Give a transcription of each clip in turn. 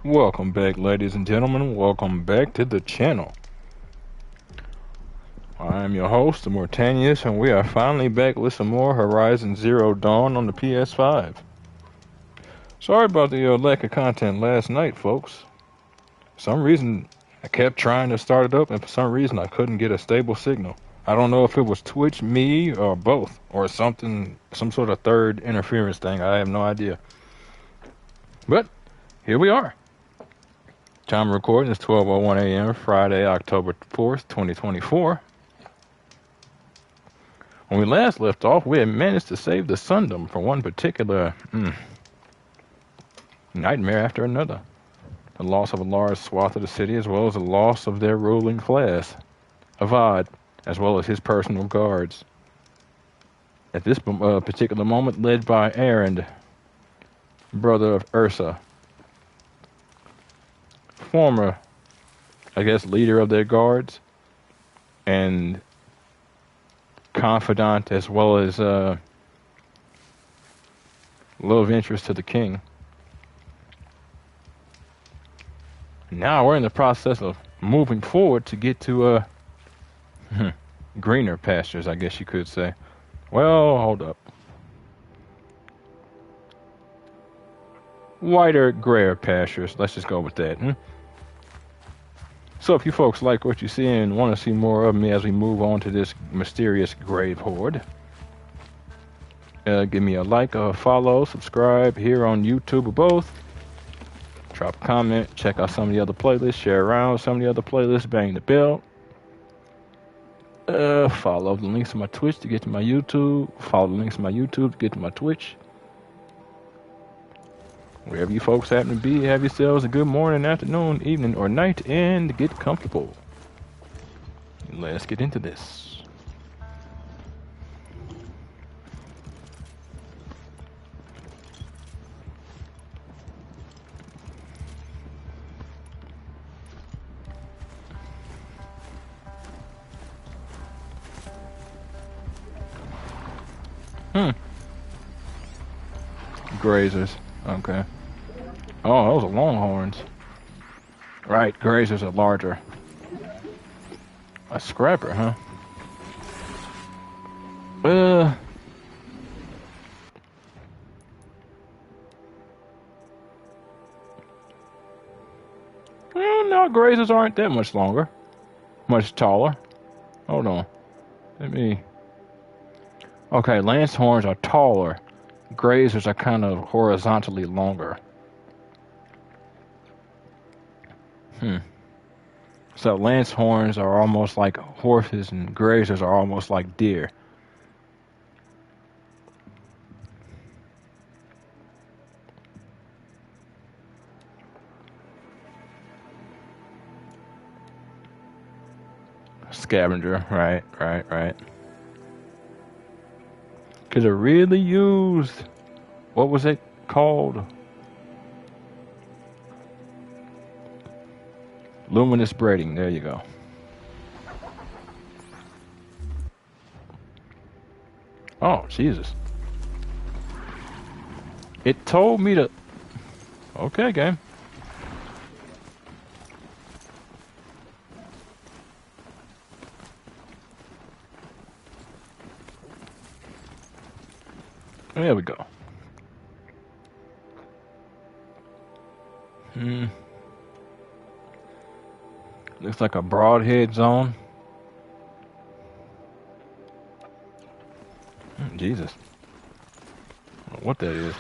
Welcome back, ladies and gentlemen. Welcome back to the channel. I am your host, Mortanius, and we are finally back with some more Horizon Zero Dawn on the PS5. Sorry about the lack of content last night, folks. For some reason, I kept trying to start it up, and for some reason, I couldn't get a stable signal. I don't know if it was Twitch, me, or both, or something, some sort of third interference thing. I have no idea. But here we are. Time of recording is 12:01 a.m. Friday, October 4th, 2024. When we last left off, we had managed to save the Sundom from one particular nightmare after another. The loss of a large swath of the city, as well as the loss of their ruling class, Avad, as well as his personal guards. At this particular moment, led by Aaron, brother of Ursa, former, leader of their guards, and confidant, as well as love interest to the king. Now we're in the process of moving forward to get to greener pastures, I guess you could say. Well, hold up. Whiter, grayer pastures. Let's just go with that. So if you folks like what you see and want to see more of me as we move on to this mysterious Grave-Hoard, give me a like, a follow, subscribe here on YouTube or both. Drop a comment, check out some of the other playlists, share around some of the other playlists, bang the bell. Follow the links to my Twitch to get to my YouTube. Follow the links to my YouTube to get to my Twitch. Wherever you folks happen to be, have yourselves a good morning, afternoon, evening, or night, and get comfortable. Let's get into this. Grazers. Okay. Oh, those are longhorns. Right, grazers are larger. A scrapper, huh? Well, no, grazers aren't that much longer. Much taller. Hold on. Let me... Okay, lance horns are taller. Grazers are kind of horizontally longer. So lance horns are almost like horses and grazers are almost like deer. Scavenger, right. Could have really used, what was it called? Luminous braiding, there you go. Oh, Jesus. It told me to... Okay, game. There we go. Looks like a broadhead zone. Jesus. What that is.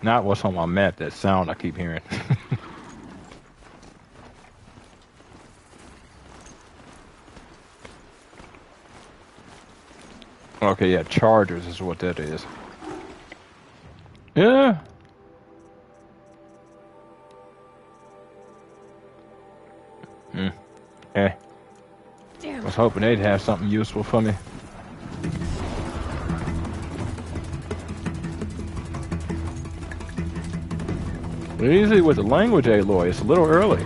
Not what's on my map, that sound I keep hearing. Okay, yeah, chargers is what that is. Yeah. I was hoping they'd have something useful for me. Easy with the language, Aloy. It's a little early.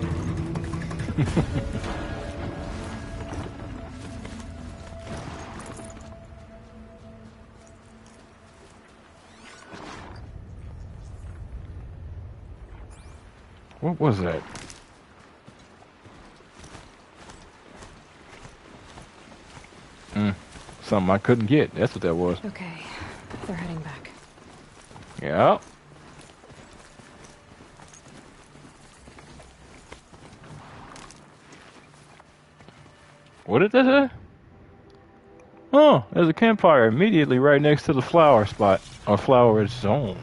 What was that? Something I couldn't get. That's what that was. Okay, they're heading back. Yeah. What did that say? Oh, there's a campfire immediately right next to the flower spot, or flower zone.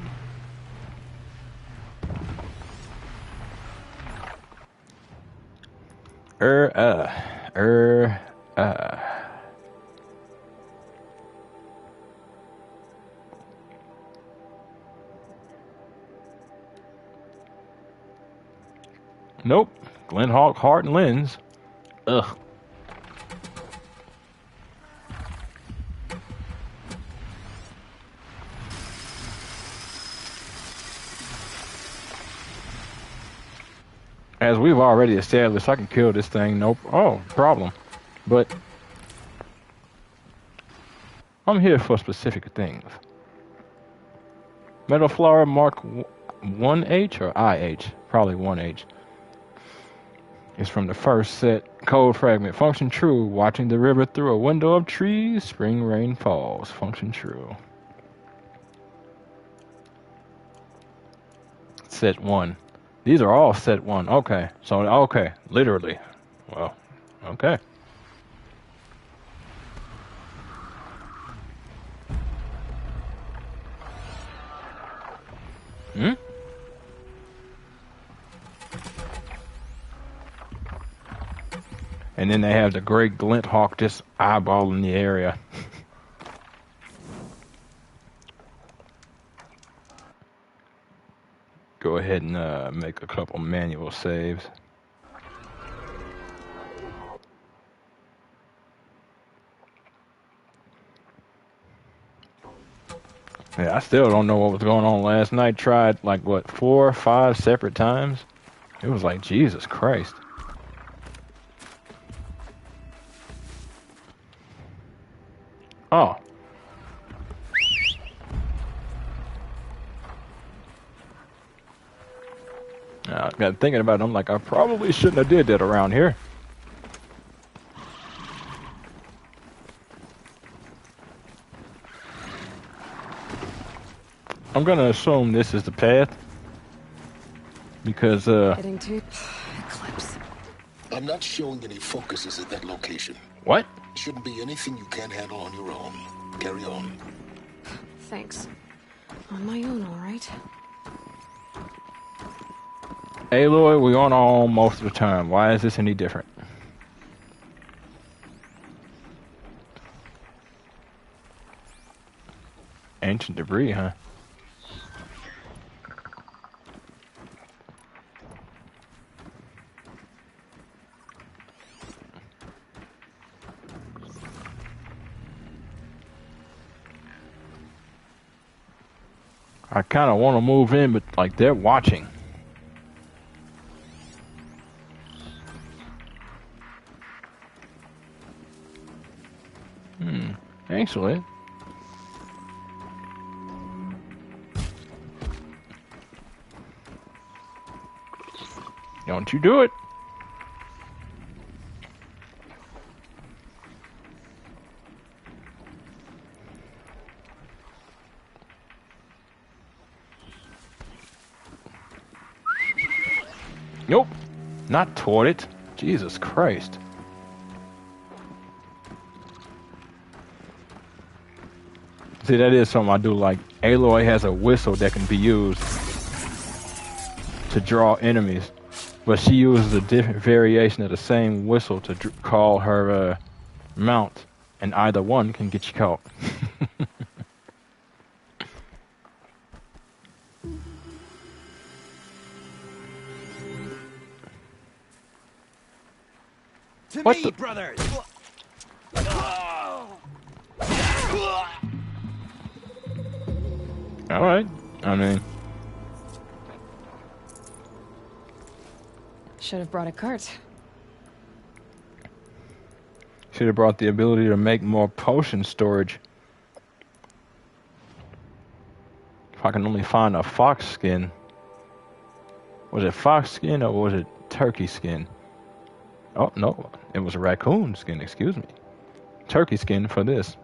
Nope. Glenhawk, Hart, and Lens. Ugh. As we've already established, I can kill this thing, no problem. But I'm here for specific things. Metal Flower Mark 1H or IH? Probably 1H. It's from the first set. Code fragment. Function true. Watching the river through a window of trees. Spring rain falls. Function true. Set 1. These are all set 1. Okay. So, okay. Literally. Well, okay. And then they have the great glint hawk just eyeballing the area. Go ahead and make a couple manual saves. Yeah, I still don't know what was going on last night. Tried like what, 4 or 5 separate times. It was like Jesus Christ. Oh. I got thinking about it. I'm like, I probably shouldn't have did that around here. I'm gonna assume this is the path because Heading to Eclipse. I'm not showing any focuses at that location. What? Shouldn't be anything you can't handle on your own. Carry on. Thanks. On my own, all right. Aloy, we on our own most of the time. Why is this any different? Ancient debris, huh? I kind of want to move in, but like they're watching. Excellent. Don't you do it. Nope. Not toward it. Jesus Christ. See, that is something I do like. Aloy has a whistle that can be used to draw enemies, but she uses a different variation of the same whistle to call her mount, and either one can get you caught. To What me, the- brothers! All right. I mean, Should have brought a cart. should have brought the ability to make more potion storage. If I can only find a fox skin. Was it fox skin or was it turkey skin? Oh, no. It was a raccoon skin, excuse me. Turkey skin for this.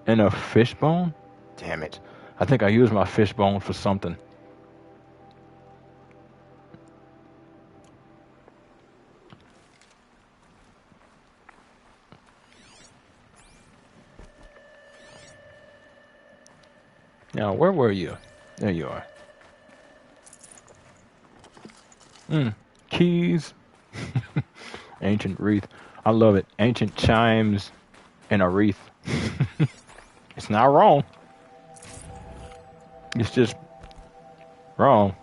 And a fish bone? Damn it. I think I used my fish bone for something. Now, where were you? There you are. Keys. Ancient wreath. I love it. Ancient chimes and a wreath. It's not wrong. It's just wrong.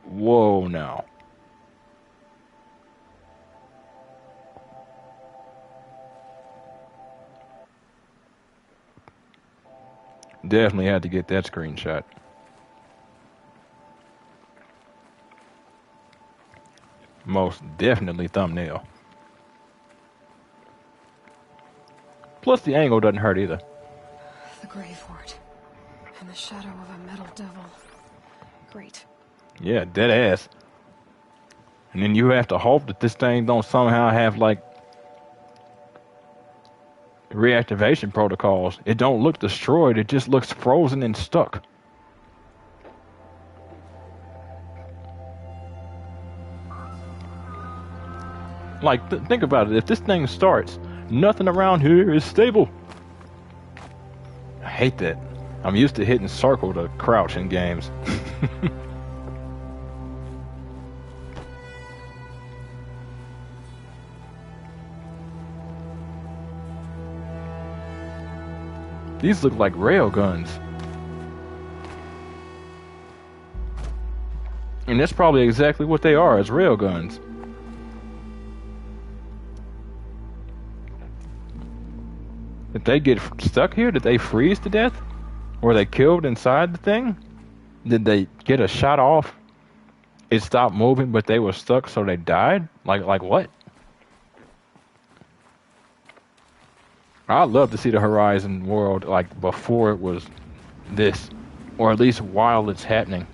Whoa, now. Definitely had to get that screenshot. Most definitely thumbnail. Plus the angle doesn't hurt either. The Grave-Hoard. And the shadow of a metal devil. Great. Yeah, dead ass. And then you have to hope that this thing don't somehow have, like, reactivation protocols. It don't look destroyed, it just looks frozen and stuck. Like, think about it. If this thing starts, nothing around here is stable. I hate that. I'm used to hitting circle to crouch in games. These look like rail guns. And that's probably exactly what they are, as rail guns. Did they get stuck here? Did they freeze to death? Were they killed inside the thing? Did they get a shot off? It stopped moving, but they were stuck, so they died? Like what? I'd love to see the Horizon world like before it was this, or at least while it's happening.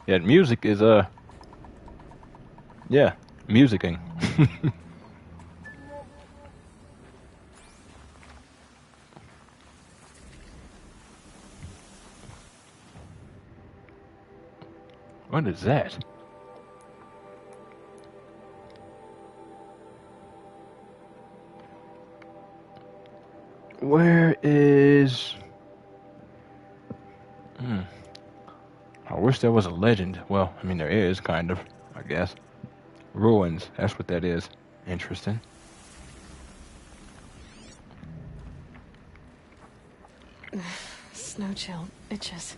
Yeah, music is yeah, musicking. What is that? Where is... I wish there was a legend. Well, I mean, there is, kind of, I guess. Ruins, that's what that is. Interesting. Snow chill. Itches.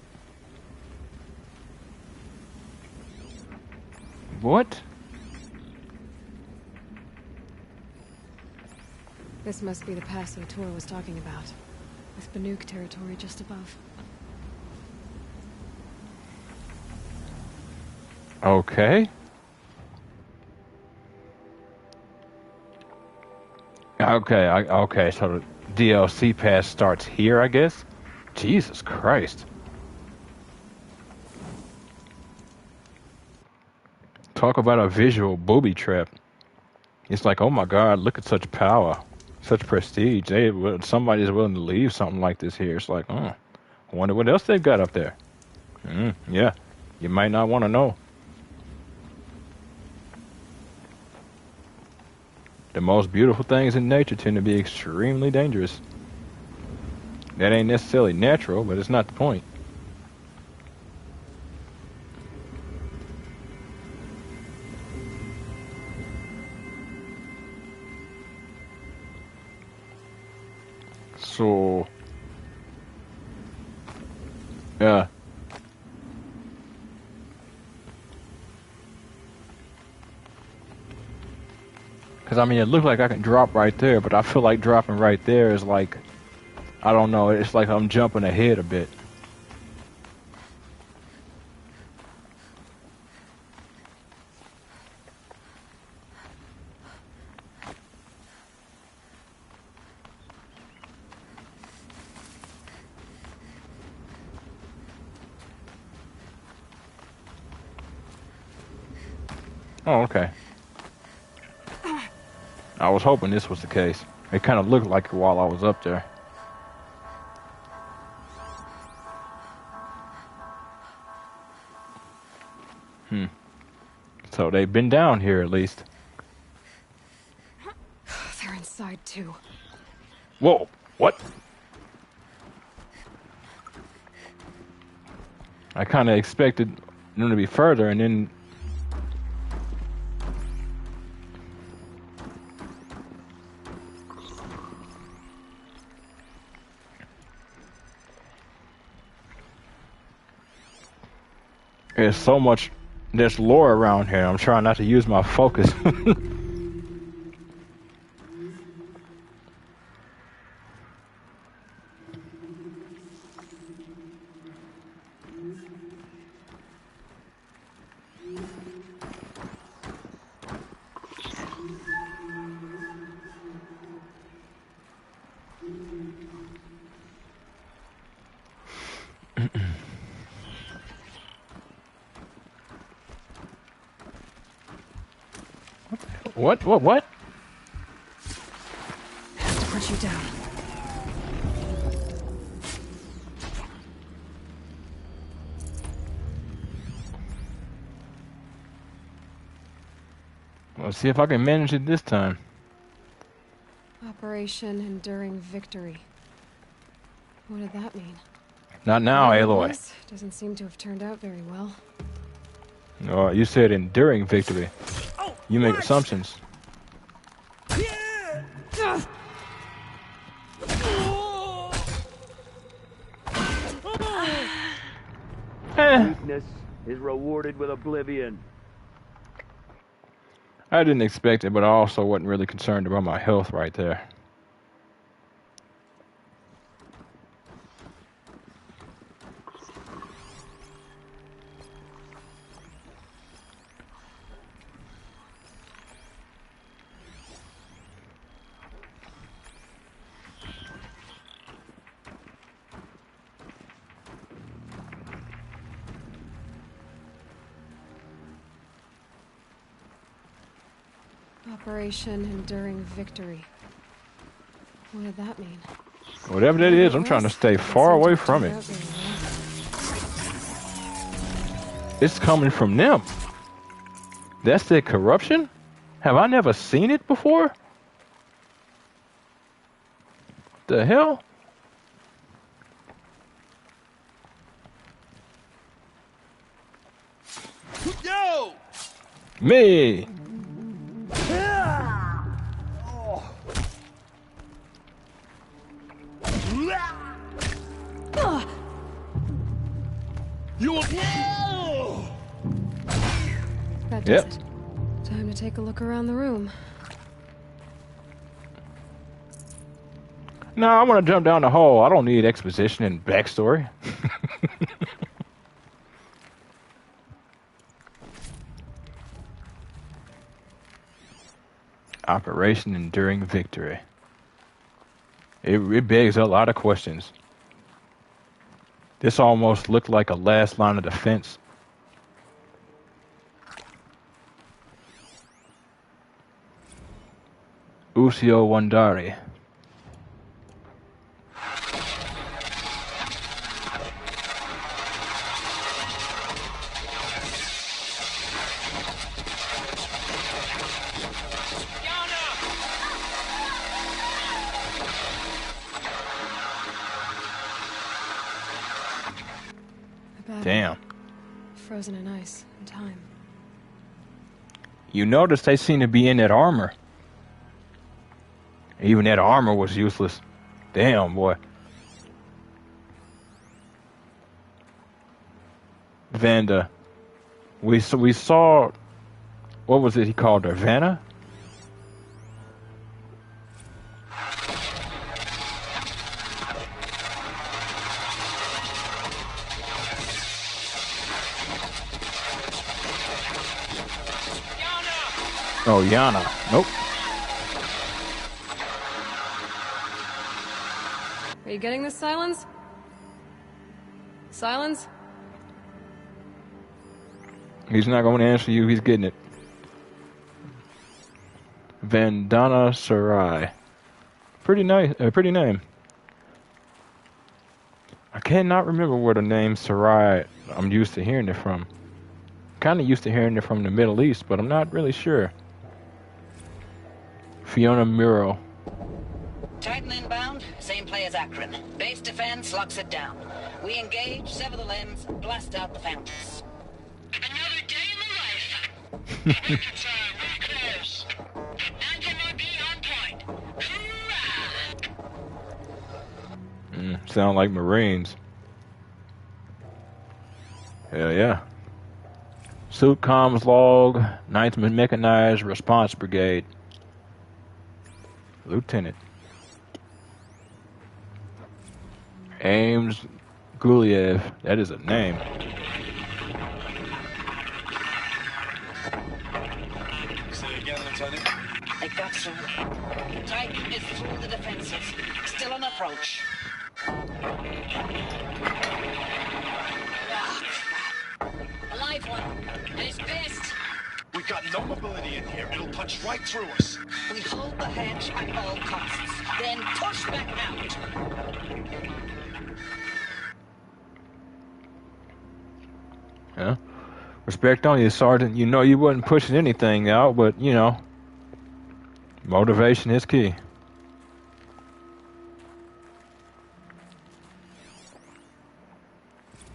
What? This must be the pass O'Tor was talking about. With Banuk territory just above. Okay. Okay, so the DLC pass starts here, I guess? Jesus Christ. Talk about a visual booby trap. It's like, oh my God, look at such power, such prestige. Somebody's willing to leave something like this here. It's like, I wonder what else they've got up there. Yeah, you might not want to know. The most beautiful things in nature tend to be extremely dangerous. That ain't necessarily natural, but it's not the point. So, yeah. Because, I mean, it looks like I can drop right there, but I feel like dropping right there is like, I don't know, it's like I'm jumping ahead a bit. Oh, okay. I was hoping this was the case. It kind of looked like it while I was up there. So they've been down here at least. They're inside too. Whoa! What? I kind of expected them to be further, and then... There's so much... There's lore around here. I'm trying not to use my focus. What? What? Have to put you down. Let's see if I can manage it this time. Operation Enduring Victory. What did that mean? Not now, Whatever it Aloy. was, doesn't seem to have turned out very well. Oh, you said enduring victory. You make assumptions. Weakness is rewarded with oblivion. I didn't expect it, but I also wasn't really concerned about my health right there. Operation Enduring Victory. What did that mean? Whatever that is, I'm trying to stay far away from it. It's coming from them. That's their corruption? Have I never seen it before? The hell? Yo! Me! That does Yep. it. Time to take a look around the room. No, I want to jump down the hole. I don't need exposition and backstory. Operation Enduring Victory. It begs a lot of questions. This almost looked like a last line of defense. Usio Wandari. Damn. Frozen in ice and time. You notice they seem to be in that armor. Even that armor was useless. Damn, boy. Vanda. We saw... What was it he called her? Vanna? Oh, Yana. Nope. Are you getting this, Silence? Silence? He's not going to answer you. He's getting it. Vandana Sarai. Pretty nice, pretty name. I cannot remember where the name Sarai I'm used to hearing it from. Kind of used to hearing it from the Middle East, but I'm not really sure. Fiona Muro. Titan inbound, same play as Akron. Base defense locks it down. We engage, sever the limbs, blast out the fountains. Another day in the life. It's really close. Angela be on point. Hoorah! Sound like Marines. Hell yeah. Suit comms log, 9th Mechanized Response Brigade. Lieutenant. Ames Guliev. That is a name. Say again, Lieutenant. I got some. Titan is through the defenses. Still on approach. Ah, crap. A live one. And he's pissed. We got no mobility in here. It'll punch right through us. We hold the hedge at all costs. Then push back out. Yeah. Respect on you, Sergeant. You know you wasn't pushing anything out, but, you know, motivation is key.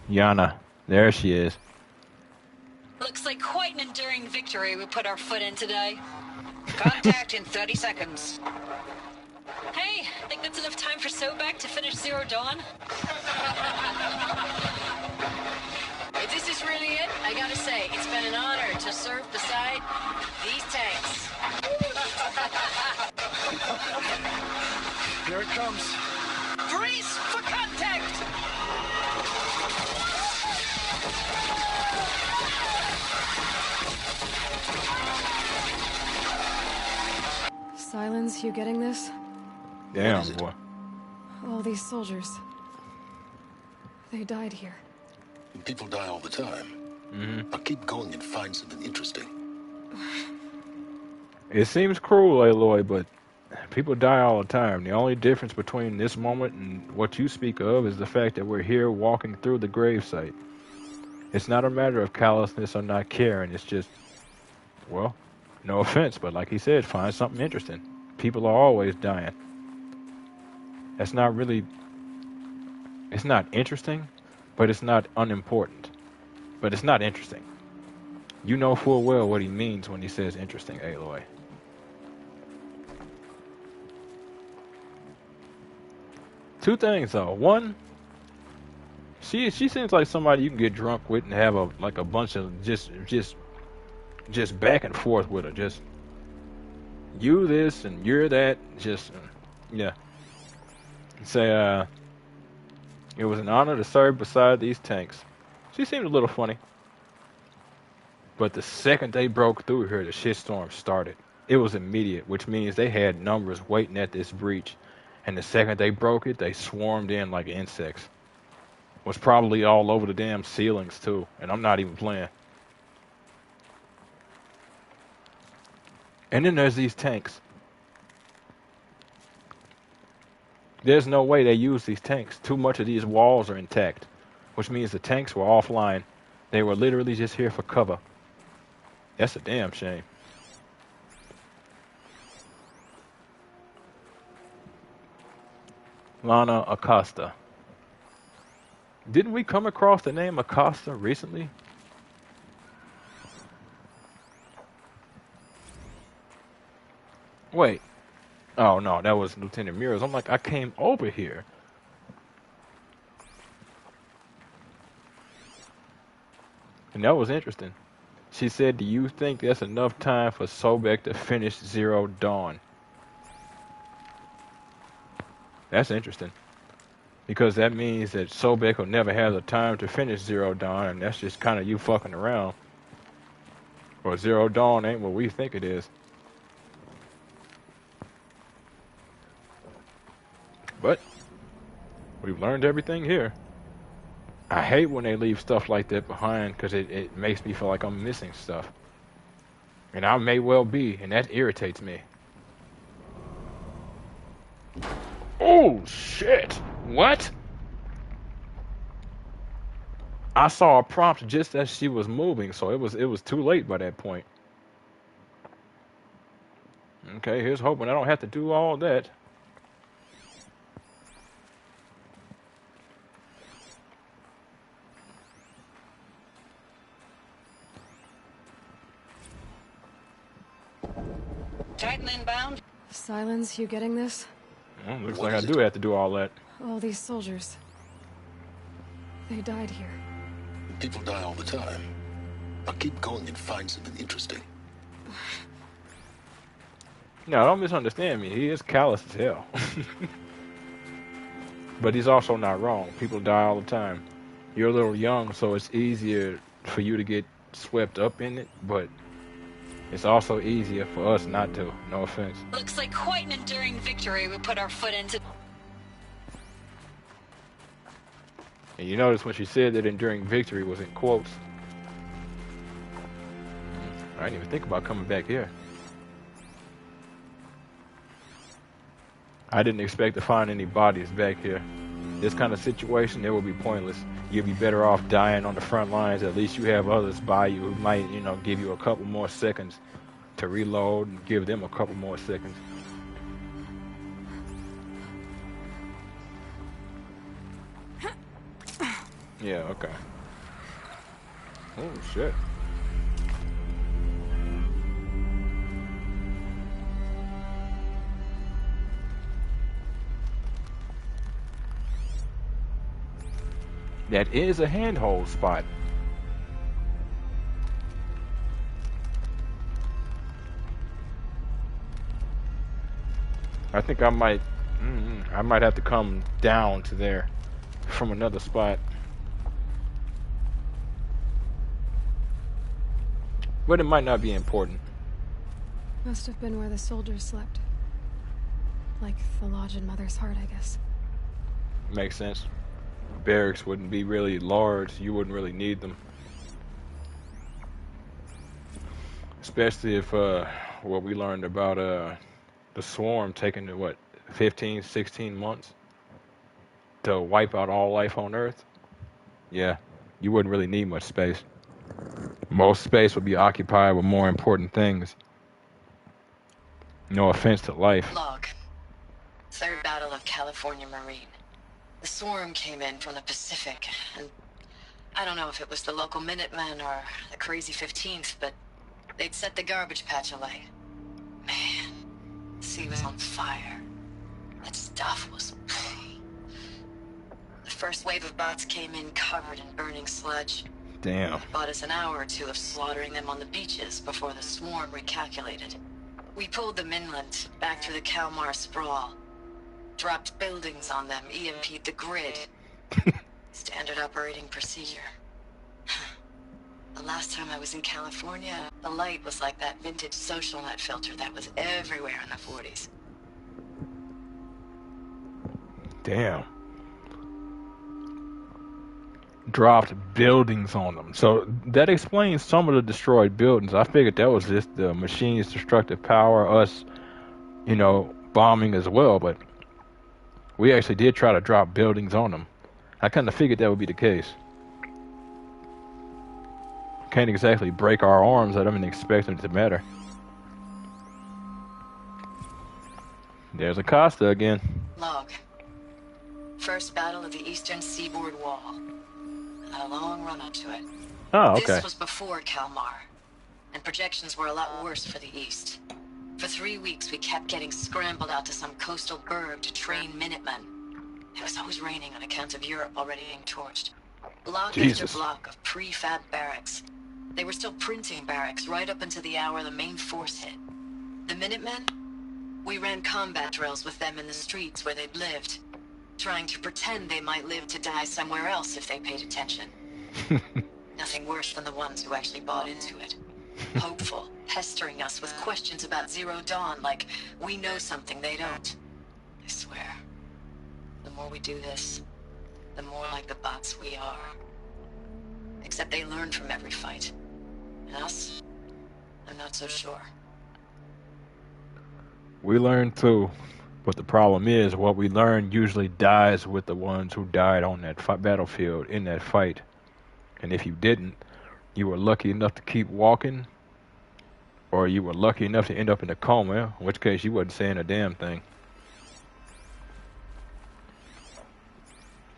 Yana. There she is. Looks like quite an enduring victory we put our foot in today. Contact in 30 seconds. Hey, think that's enough time for Sobek to finish Zero Dawn? If this is really it, I gotta say, it's been an honor to serve beside these tanks. Here it comes. Grease for contact! Silence, you getting this? Damn, is it? boy. All these soldiers. They died here. People die all the time. Now keep going and find something interesting. It seems cruel, Aloy, but people die all the time. The only difference between this moment and what you speak of is the fact that we're here walking through the gravesite. It's not a matter of callousness or not caring. It's just, well, no offense, but like he said, find something interesting. People are always dying. That's not really, it's not interesting, but it's not unimportant. But it's not interesting. You know full well what he means when he says interesting, Aloy. Two things though. One, she seems like somebody you can get drunk with and have a bunch of just back and forth with her. Just you this and you're that. Just yeah. Say it was an honor to serve beside these tanks. She seemed a little funny. But the second they broke through here, the shitstorm started. It was immediate, which means they had numbers waiting at this breach. And the second they broke it, they swarmed in like insects. Was probably all over the damn ceilings too. And I'm not even playing. And then there's these tanks. There's no way they use these tanks. Too much of these walls are intact. Which means the tanks were offline. They were literally just here for cover. That's a damn shame. Lana Acosta. Didn't we come across the name Acosta recently? Wait. Oh no, that was Lieutenant Muros. I'm like, I came over here. And that was interesting. She said, do you think that's enough time for Sobek to finish Zero Dawn? That's interesting. Because that means that Sobek will never have the time to finish Zero Dawn, and that's just kind of you fucking around. Or Zero Dawn ain't what we think it is. But we've learned everything here. I hate when they leave stuff like that behind because it makes me feel like I'm missing stuff. And I may well be, and that irritates me. Oh, shit. What? I saw a prompt just as she was moving, so it was too late by that point. Okay, here's hoping I don't have to do all that. Titan inbound. Silence, you getting this? Well, looks What like I is do it? have to do all that. All these soldiers. They died here. People die all the time. I'll keep going and find something interesting. No, don't misunderstand me. He is callous as hell. But he's also not wrong. People die all the time. You're a little young, so it's easier for you to get swept up in it, but it's also easier for us not to. No offense. Looks like quite an enduring victory we put our foot into. And you notice when she said that enduring victory was in quotes. I didn't even think about coming back here. I didn't expect to find any bodies back here. This kind of situation, it would be pointless. You'd be better off dying on the front lines. At least you have others by you who might, give you a couple more seconds to reload and give them a couple more seconds. Yeah, okay. Oh, shit. That is a handhold spot. I think I might have to come down to there from another spot. But it might not be important. Must have been where the soldiers slept. Like the lodge in Mother's Heart, I guess. Makes sense. Barracks wouldn't be really large. You wouldn't really need them. Especially if what we learned about the swarm taking 15, 16 months to wipe out all life on Earth. Yeah, you wouldn't really need much space. Most space would be occupied with more important things. No offense to life. Log. Third Battle of California Marine. The swarm came in from the Pacific, and I don't know if it was the local Minutemen or the crazy 15th, but they'd set the garbage patch alight. Man, the sea was on fire. That stuff was... The first wave of bots came in covered in burning sludge. Damn. It bought us an hour or two of slaughtering them on the beaches before the swarm recalculated. We pulled them inland, back through the Kalmar sprawl. Dropped buildings on them, EMP'd the grid. Standard operating procedure. The last time I was in California, the light was like that vintage social net filter that was everywhere in the 40s. Damn. Dropped buildings on them. So that explains some of the destroyed buildings. I figured that was just the machine's destructive power, us, bombing as well, but we actually did try to drop buildings on them. I kind of figured that would be the case. Can't exactly break our arms at them and expect them to matter. There's Acosta again. Log. First battle of the eastern seaboard wall. A long run up to it. Oh, okay. This was before Kalmar, and projections were a lot worse for the east. For 3 weeks, we kept getting scrambled out to some coastal burg to train Minutemen. It was always raining on account of Europe already being torched. Block Jesus. after block of prefab barracks. They were still printing barracks right up until the hour the main force hit. The Minutemen? We ran combat drills with them in the streets where they'd lived, trying to pretend they might live to die somewhere else if they paid attention. Nothing worse than the ones who actually bought into it. Hopeful, pestering us with questions about Zero Dawn like we know something they don't. I swear, the more we do this, the more like the bots we are. Except they learn from every fight. And us? I'm not so sure. We learned too. But the problem is, what we learn usually dies with the ones who died on that battlefield in that fight. And if you didn't, you were lucky enough to keep walking, or you were lucky enough to end up in a coma, in which case you wasn't saying a damn thing.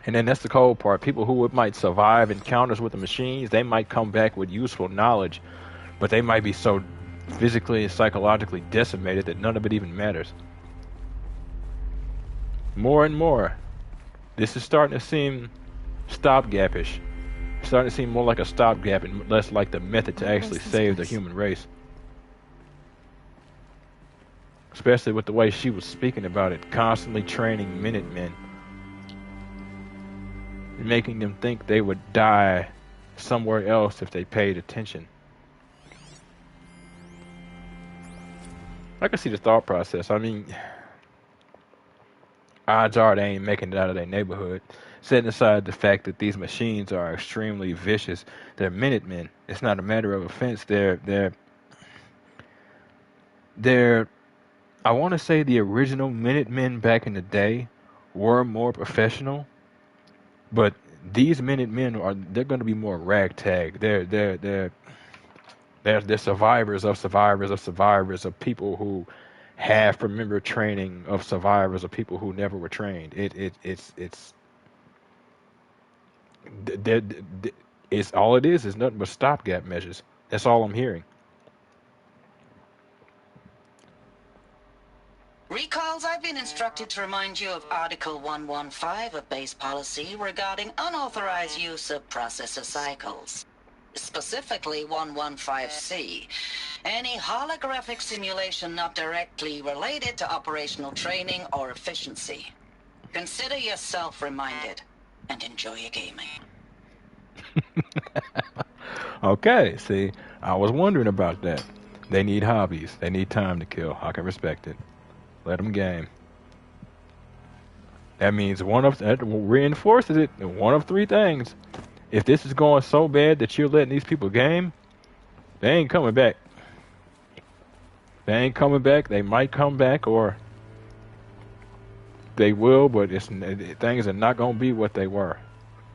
And then that's the cold part. People who might survive encounters with the machines, they might come back with useful knowledge, but they might be so physically and psychologically decimated that none of it even matters. More and more, this is starting to seem stopgapish. Starting to seem more like a stopgap and less like the method to actually save the human race. Especially with the way she was speaking about it, constantly training Minutemen. Making them think they would die somewhere else if they paid attention. I can see the thought process. I mean, odds are they ain't making it out of their neighborhood. Setting aside the fact that these machines are extremely vicious, they're Minutemen. It's not a matter of offense. They're I want to say the original Minutemen back in the day were more professional, but these Minutemen they're going to be more ragtag. They're survivors of survivors of survivors of people who have remembered training of survivors of people who never were trained. It's all it is nothing but stopgap measures. That's all I'm hearing. Recalls, I've been instructed to remind you of Article 115 of base policy regarding unauthorized use of processor cycles. Specifically 115C. Any holographic simulation not directly related to operational training or efficiency. Consider yourself reminded and enjoy your gaming. Okay, see, I was wondering about that. They need hobbies. They need time to kill. I can respect it. Let them game. That means that reinforces it. One of three things. If this is going so bad that you're letting these people game, they ain't coming back. They ain't coming back. They might come back, or they will, but things are not going to be what they were.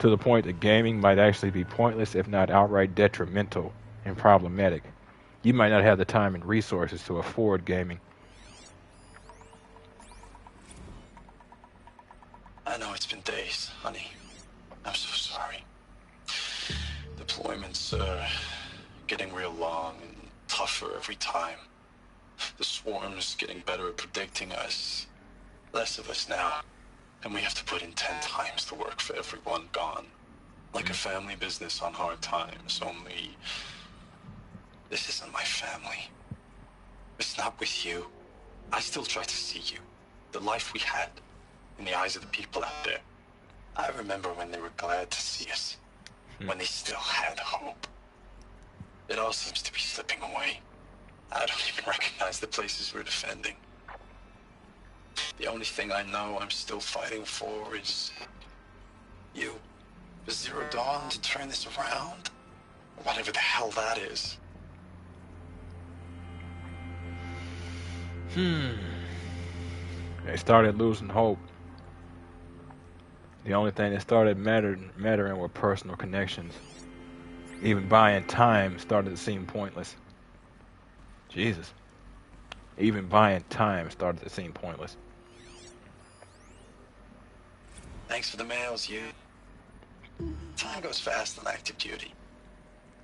To the point that gaming might actually be pointless, if not outright detrimental and problematic. You might not have the time and resources to afford gaming. I know it's been days, honey. I'm so sorry. Deployments are getting real long and tougher every time. The swarm's getting better at predicting us. Less of us now. And we have to put in 10 times the work for everyone gone. Like a family business on hard times, only... This isn't my family. It's not with you. I still try to see you. The life we had. In the eyes of the people out there. I remember when they were glad to see us. When they still had hope. It all seems to be slipping away. I don't even recognize the places we're defending. The only thing I know I'm still fighting for is... you. For Zero Dawn to turn this around. Whatever the hell that is. They started losing hope. The only thing that started mattering were personal connections. Even buying time started to seem pointless. Jesus. Even buying time started to seem pointless. Thanks for the mails, you. Time goes fast on active duty.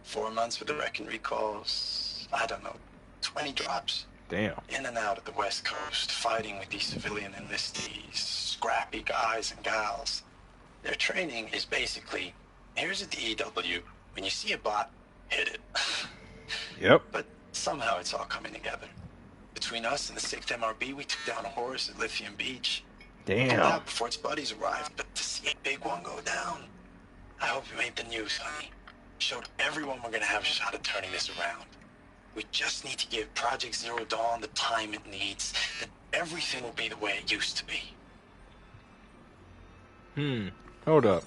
4 months with the wreck and recalls. I don't know, 20 drops. Damn. In and out of the West Coast, fighting with these civilian enlistees, scrappy guys and gals. Their training is basically, here's a DEW, when you see a bot, hit it. Yep. But somehow it's all coming together. Between us and the 6th MRB, we took down a horse at Lithium Beach. Damn. Pulled out before its buddies arrived, but to see a big one go down, I hope you made the news, honey. Showed everyone we're gonna have a shot at turning this around. We just need to give Project Zero Dawn the time it needs, then everything will be the way it used to be. Hold up.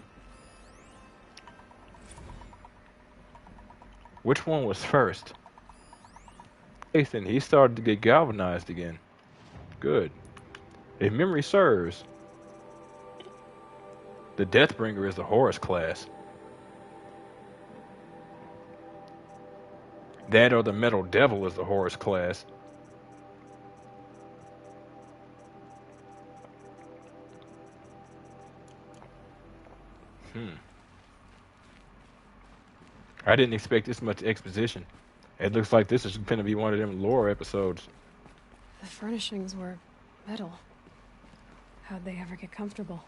Which one was first? Nathan, he started to get galvanized again. Good. If memory serves, the Deathbringer is the Horus class. That or the Metal Devil is the Horus class. I didn't expect this much exposition. It looks like this is going to be one of them lore episodes. The furnishings were metal. How'd they ever get comfortable?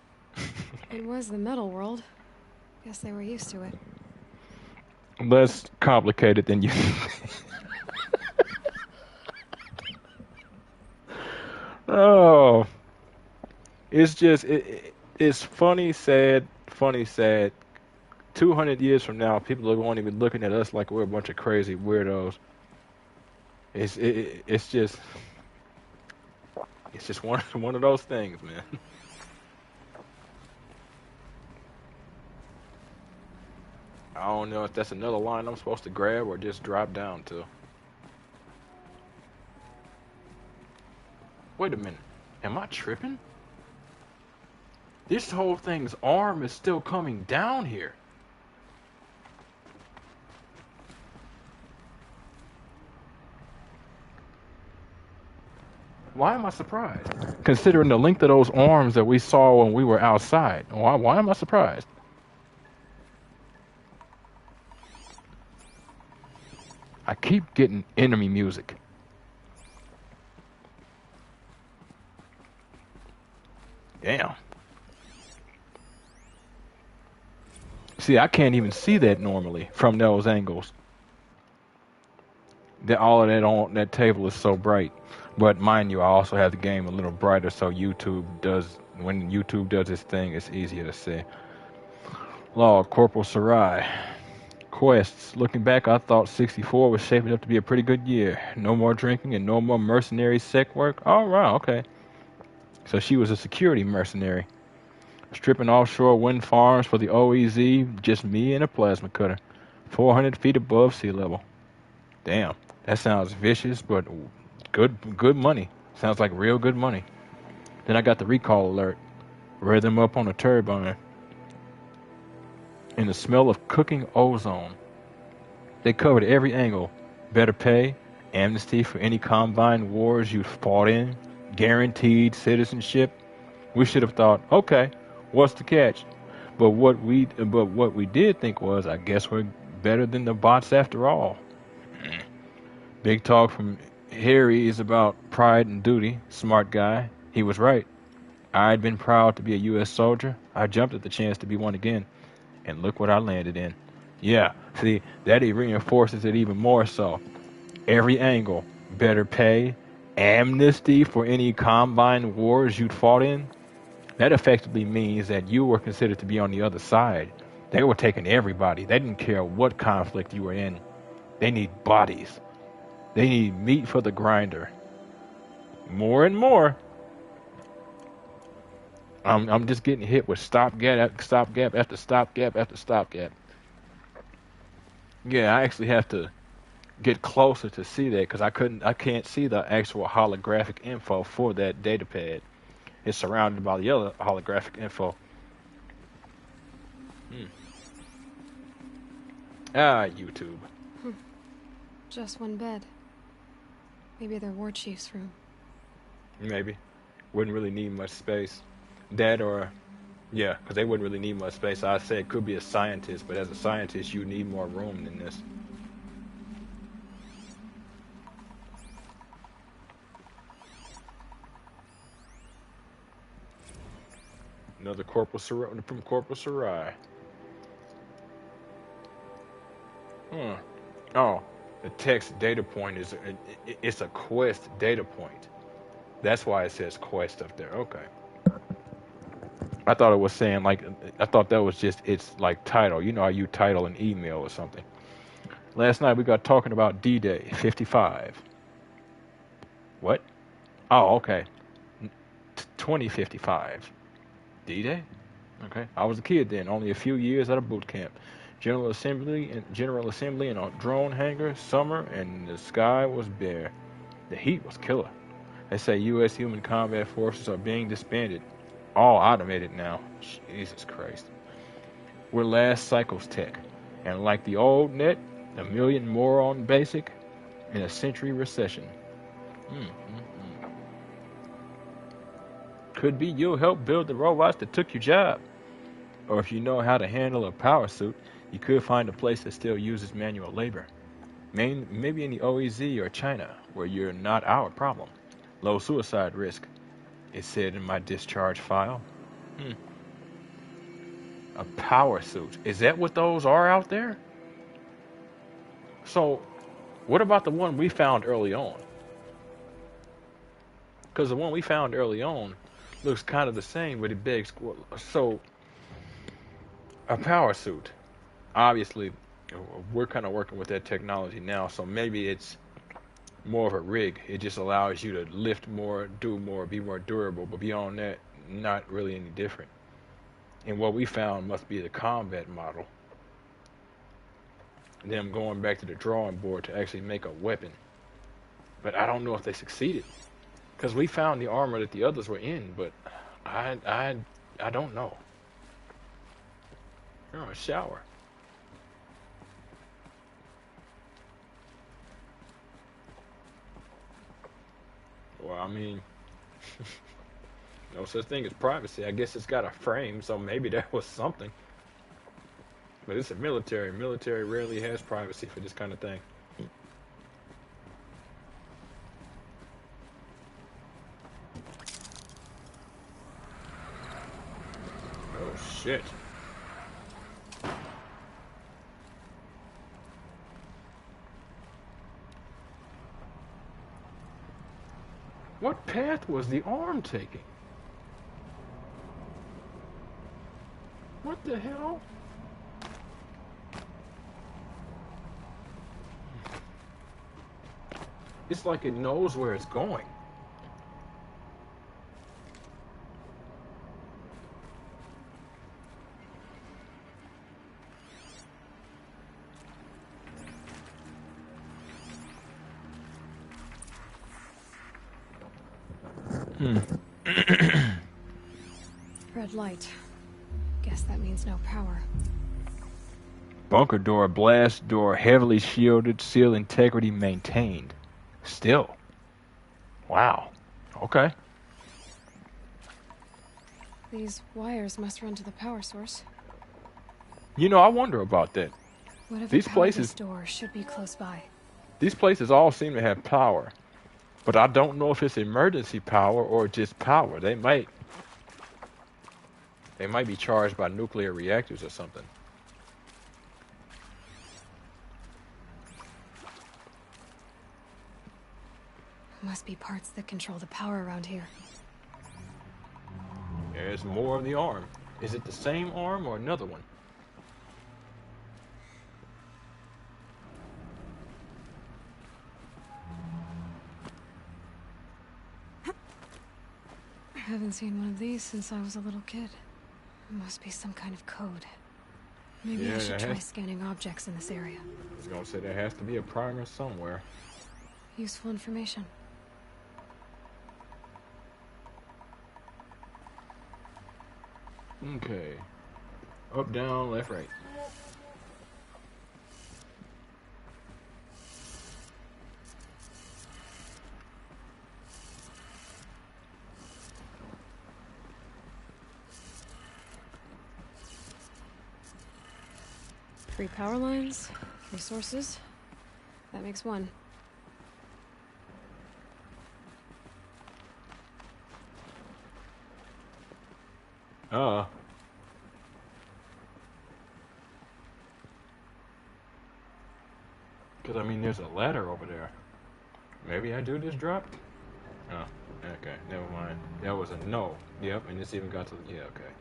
It was the metal world. Guess they were used to it. Less complicated than you. Oh, it's just it's funny, sad, funny, sad. 200 years from now, people are going to be looking at us like we're a bunch of crazy weirdos. It's just one of those things, man. I don't know if that's another line I'm supposed to grab or just drop down to. Wait a minute. Am I tripping? This whole thing's arm is still coming down here. Why am I surprised? Considering the length of those arms that we saw when we were outside. Why am I surprised? I keep getting enemy music. Damn. See, I can't even see that normally from those angles. All of that on that table is so bright. But mind you, I also have the game a little brighter so when YouTube does its thing, it's easier to see. Lord, Corporal Sarai. Quests. Looking back, I thought 64 was shaping up to be a pretty good year. No more drinking and no more mercenary sec work. Oh, wow, okay. So she was a security mercenary. Stripping offshore wind farms for the OEZ, just me and a plasma cutter. 400 feet above sea level. Damn, that sounds vicious, but good money. Sounds like real good money. Then I got the recall alert. Read them up on a turbine. And the smell of cooking ozone. They covered every angle. Better pay, amnesty for any combine wars you fought in, guaranteed citizenship. We should have thought, okay, what's the catch? But what we did think was, I guess we're better than the bots after all. Big talk from Harry is about pride and duty. Smart guy. He was right. I'd been proud to be a U.S. soldier. I jumped at the chance to be one again. And look what I landed in. Yeah, see, that reinforces it even more so. Every angle. Better pay. Amnesty for any combine wars you'd fought in. That effectively means that you were considered to be on the other side. They were taking everybody. They didn't care what conflict you were in. They need bodies. They need meat for the grinder. More and more. I'm just getting hit with stopgap after stopgap after stopgap. Yeah, I actually have to get closer to see that because I can't see the actual holographic info for that data pad. It's surrounded by the other holographic info. YouTube. Just one bed. Maybe their war chief's room. Maybe. Wouldn't really need much space. That or, yeah, because they wouldn't really need much space. I said it could be a scientist, but as a scientist, you need more room than this. Another Corporal Sarai from Corporal Sarai. Oh, the text data point it's a quest data point. That's why it says quest up there. Okay. I thought it was saying I thought that was just its like title. You know how you title an email or something. Last night we got talking about D-Day 55. What? Oh, okay. 2055. D-Day? Okay. I was a kid then, only a few years out of boot camp. General Assembly in a drone hangar, summer, and the sky was bare. The heat was killer. They say U.S. human combat forces are being disbanded. All automated now. Jesus Christ. We're last cycles tech. And like the old net, a million more on basic in a century recession. Could be you'll help build the robots that took your job. Or if you know how to handle a power suit, you could find a place that still uses manual labor. Maybe in the OEZ or China, where you're not our problem. Low suicide risk, it said in my discharge file. A power suit. Is that what those are out there? So, what about the one we found early on? Because the one we found early on looks kind of the same, but it begs. So, a power suit. Obviously, we're kind of working with that technology now, so maybe it's more of a rig. It just allows you to lift more, do more, be more durable, but beyond that, not really any different. And what we found must be the combat model. Them going back to the drawing board to actually make a weapon. But I don't know if they succeeded. Because we found the armor that the others were in, but I don't know. Oh, a shower. Well, I mean, no such thing as privacy. I guess it's got a frame, so maybe that was something. But it's a military. Military rarely has privacy for this kind of thing. Oh, shit. What path was the arm taking? What the hell? It's like it knows where it's going. Red light. Guess that means no power. Bunker door, blast door, heavily shielded, seal integrity maintained. Still. Wow. Okay. These wires must run to the power source. You know, I wonder about that. Whatever These powered places, this door should be close by. these places all seem to have power, but I don't know if it's emergency power or just power. They might be charged by nuclear reactors or something. Must be parts that control the power around here. There's more of the arm. Is it the same arm or another one? I haven't seen one of these since I was a little kid. It must be some kind of code. Maybe I should try scanning objects in this area. I was gonna say there has to be a primer somewhere. Useful information. Okay. Up, down, left, right. Three power lines, three sources. That makes one. Because, I mean, there's a ladder over there. Maybe I do this drop? Oh, okay, never mind. That was a no. Yep, and this even got to, yeah, okay.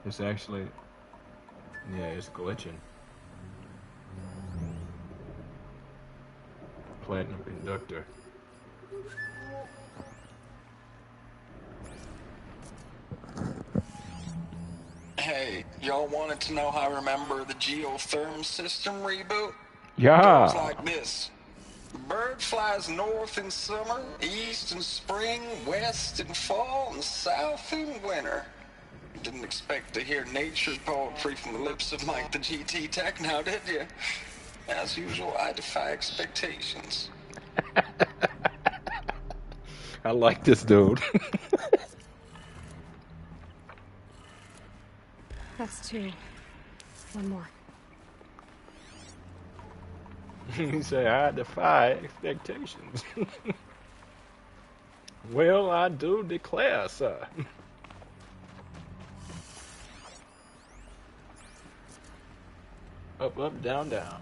It's actually, yeah, it's glitching. platinum conductor. Hey, y'all wanted to know how I remember the geotherm system reboot? Yeah. Goes like this. Bird flies north in summer, east in spring, west in fall, and south in winter. Didn't expect to hear nature poetry from the lips of Mike the GT Tech now, did you? As usual, I defy expectations. I like this dude. That's two. One more. He said, I defy expectations. Well, I do declare, sir. Up, up, down, down.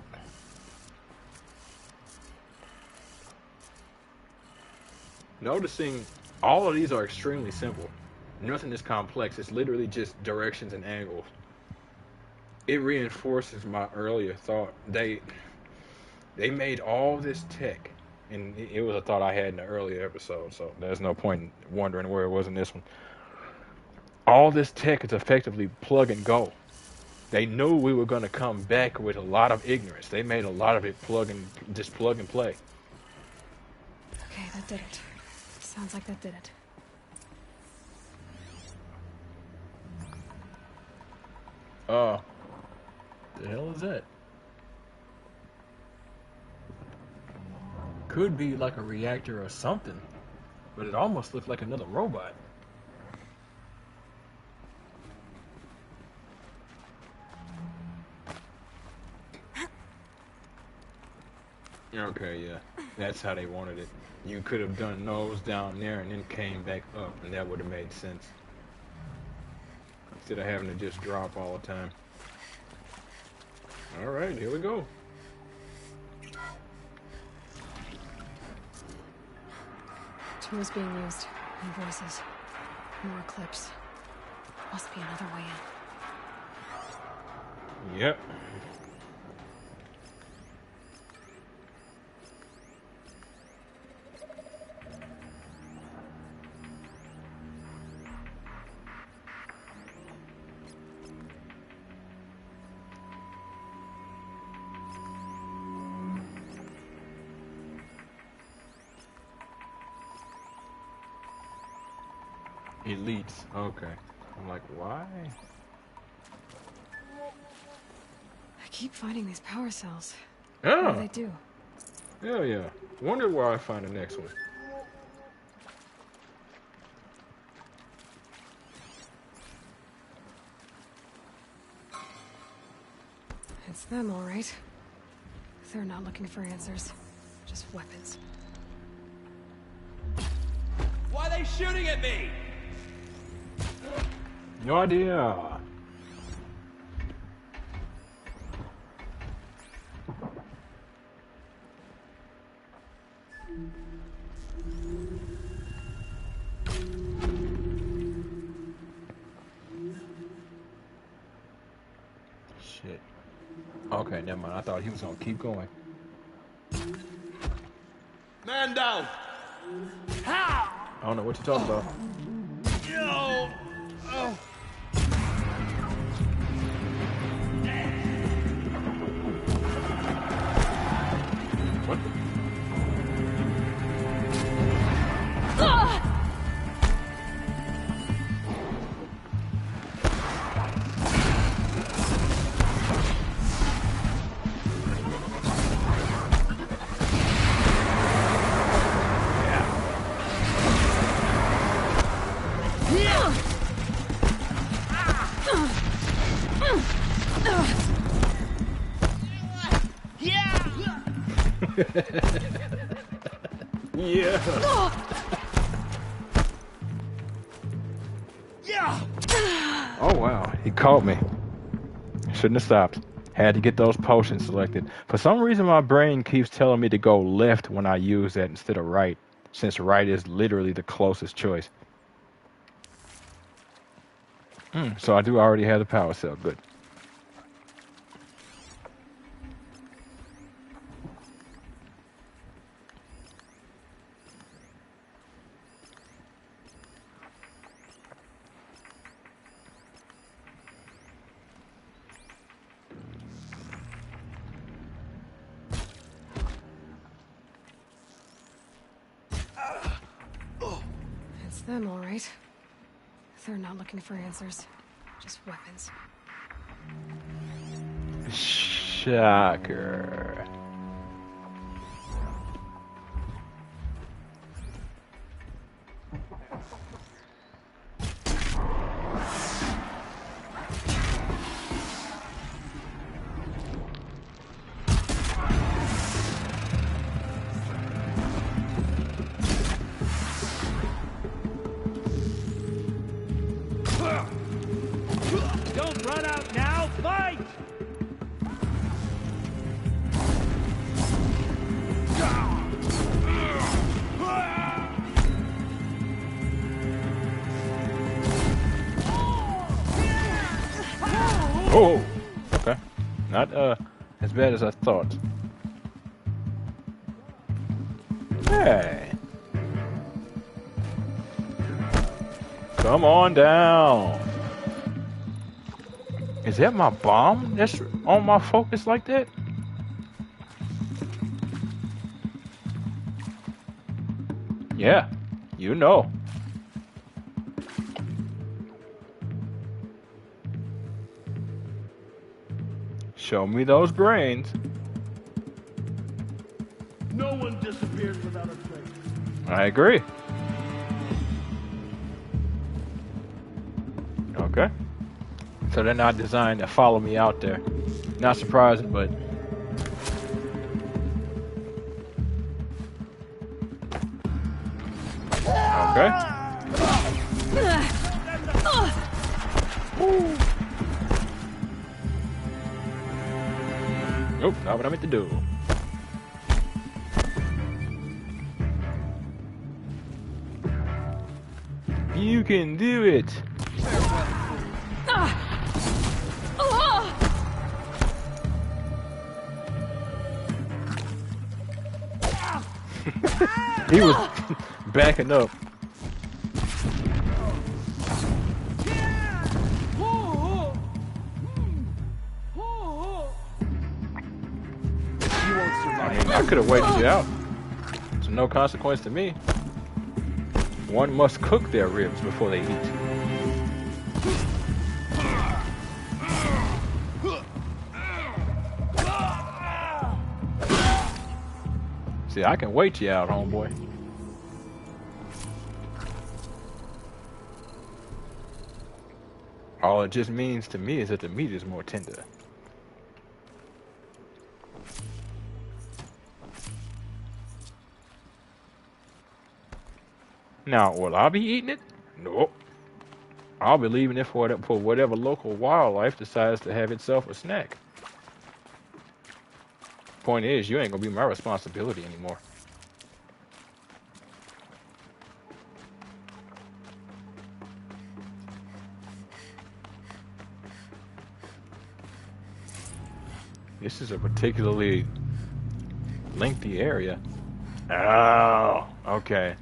Noticing all of these are extremely simple. Nothing is complex. It's literally just directions and angles. It reinforces my earlier thought. They made all this tech, and it was a thought I had in the earlier episode, so there's no point in wondering where it was in this one. All this tech is effectively plug and go. They knew we were going to come back with a lot of ignorance. They made a lot of it plug and play. Okay, that did it. Sounds like that did it. The hell is that? Could be like a reactor or something, but it almost looks like another robot. Okay, yeah. That's how they wanted it. You could have done nose down there and then came back up, and that would have made sense. Instead of having to just drop all the time. Alright, here we go. Tools being used. New voices. More clips. Must be another way in. Yep. Elites. Okay. I'm like, why? I keep finding these power cells. Oh. What do they do? Hell yeah. Wonder where I find the next one. It's them, all right. They're not looking for answers. Just weapons. Why are they shooting at me? No idea. Shit. Okay, never mind. I thought he was gonna keep going. Man down. How? I don't know what you're talking about. Yo. Oh. What? Yeah. Yeah. Oh wow, he caught me. Shouldn't have stopped. Had to get those potions selected. For some reason my brain keeps telling me to go left when I use that instead of right, since right is literally the closest choice. So I do already have the power cell, good. them, all right. They're not looking for answers, just weapons. Shocker. Don't run out now! Fight! Oh, okay. Not as bad as I thought. Hey. Come on down. Is that my bomb that's on my focus like that? Yeah, you know. Show me those brains. No one disappears without a trace. I agree. Okay. So they're not designed to follow me out there. Not surprising, but... Okay. Nope, not what I meant to do. You can do it. He was backing up. I could have waited you out. It's no consequence to me. One must cook their ribs before they eat. See, I can wait you out, homeboy. All it just means to me is that the meat is more tender. Now, will I be eating it? Nope. I'll be leaving it for whatever local wildlife decides to have itself a snack. Point is, you ain't gonna be my responsibility anymore. This is a particularly lengthy area. Oh, okay.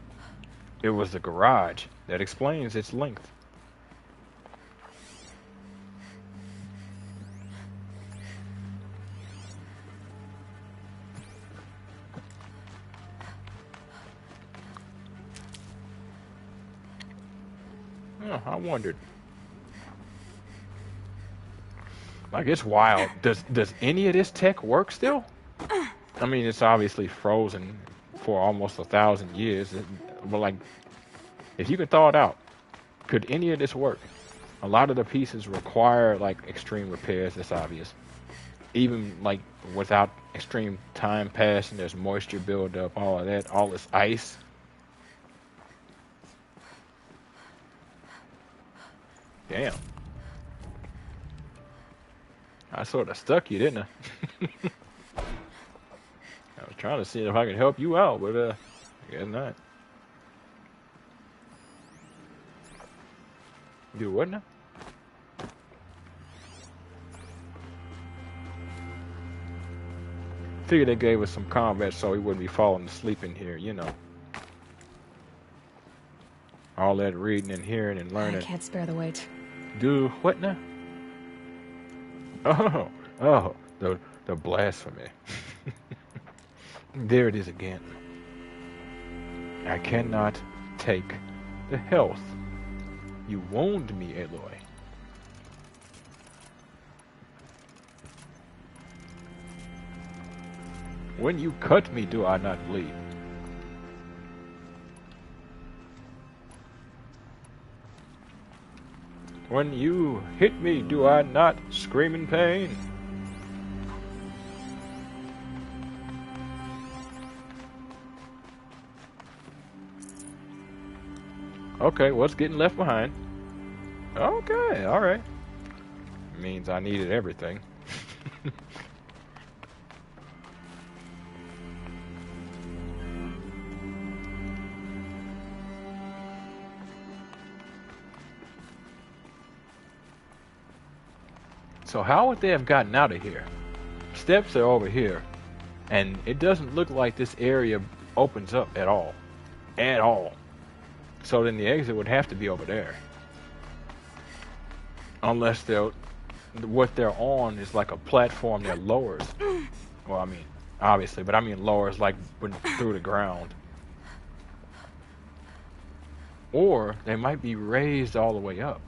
It was the garage. That explains its length. Oh, I wondered. Like, it's wild. Does any of this tech work still? I mean, it's obviously frozen for almost 1,000 years. But, like, if you could thaw it out, could any of this work? A lot of the pieces require, like, extreme repairs. That's obvious. Even, like, without extreme time passing, there's moisture buildup, all of that, all this ice. Damn. I sort of stuck you, didn't I? I was trying to see if I could help you out, but I guess not. Do what now? Figured they gave us some combat so we wouldn't be falling asleep in here, you know. All that reading and hearing and learning. I can't spare the weight. Do what now? Oh, the blasphemy. There it is again. I cannot take The health. You wound me, Aloy. When you cut me, do I not bleed? When you hit me, do I not scream in pain? Okay, what's getting left behind? Okay, alright. Means I needed everything. So how would they have gotten out of here? Steps are over here, and it doesn't look like this area opens up at all. At all. So then the exit would have to be over there. Unless what they're on is like a platform that lowers. Well, I mean, obviously, but I mean lowers like through the ground. Or they might be raised all the way up.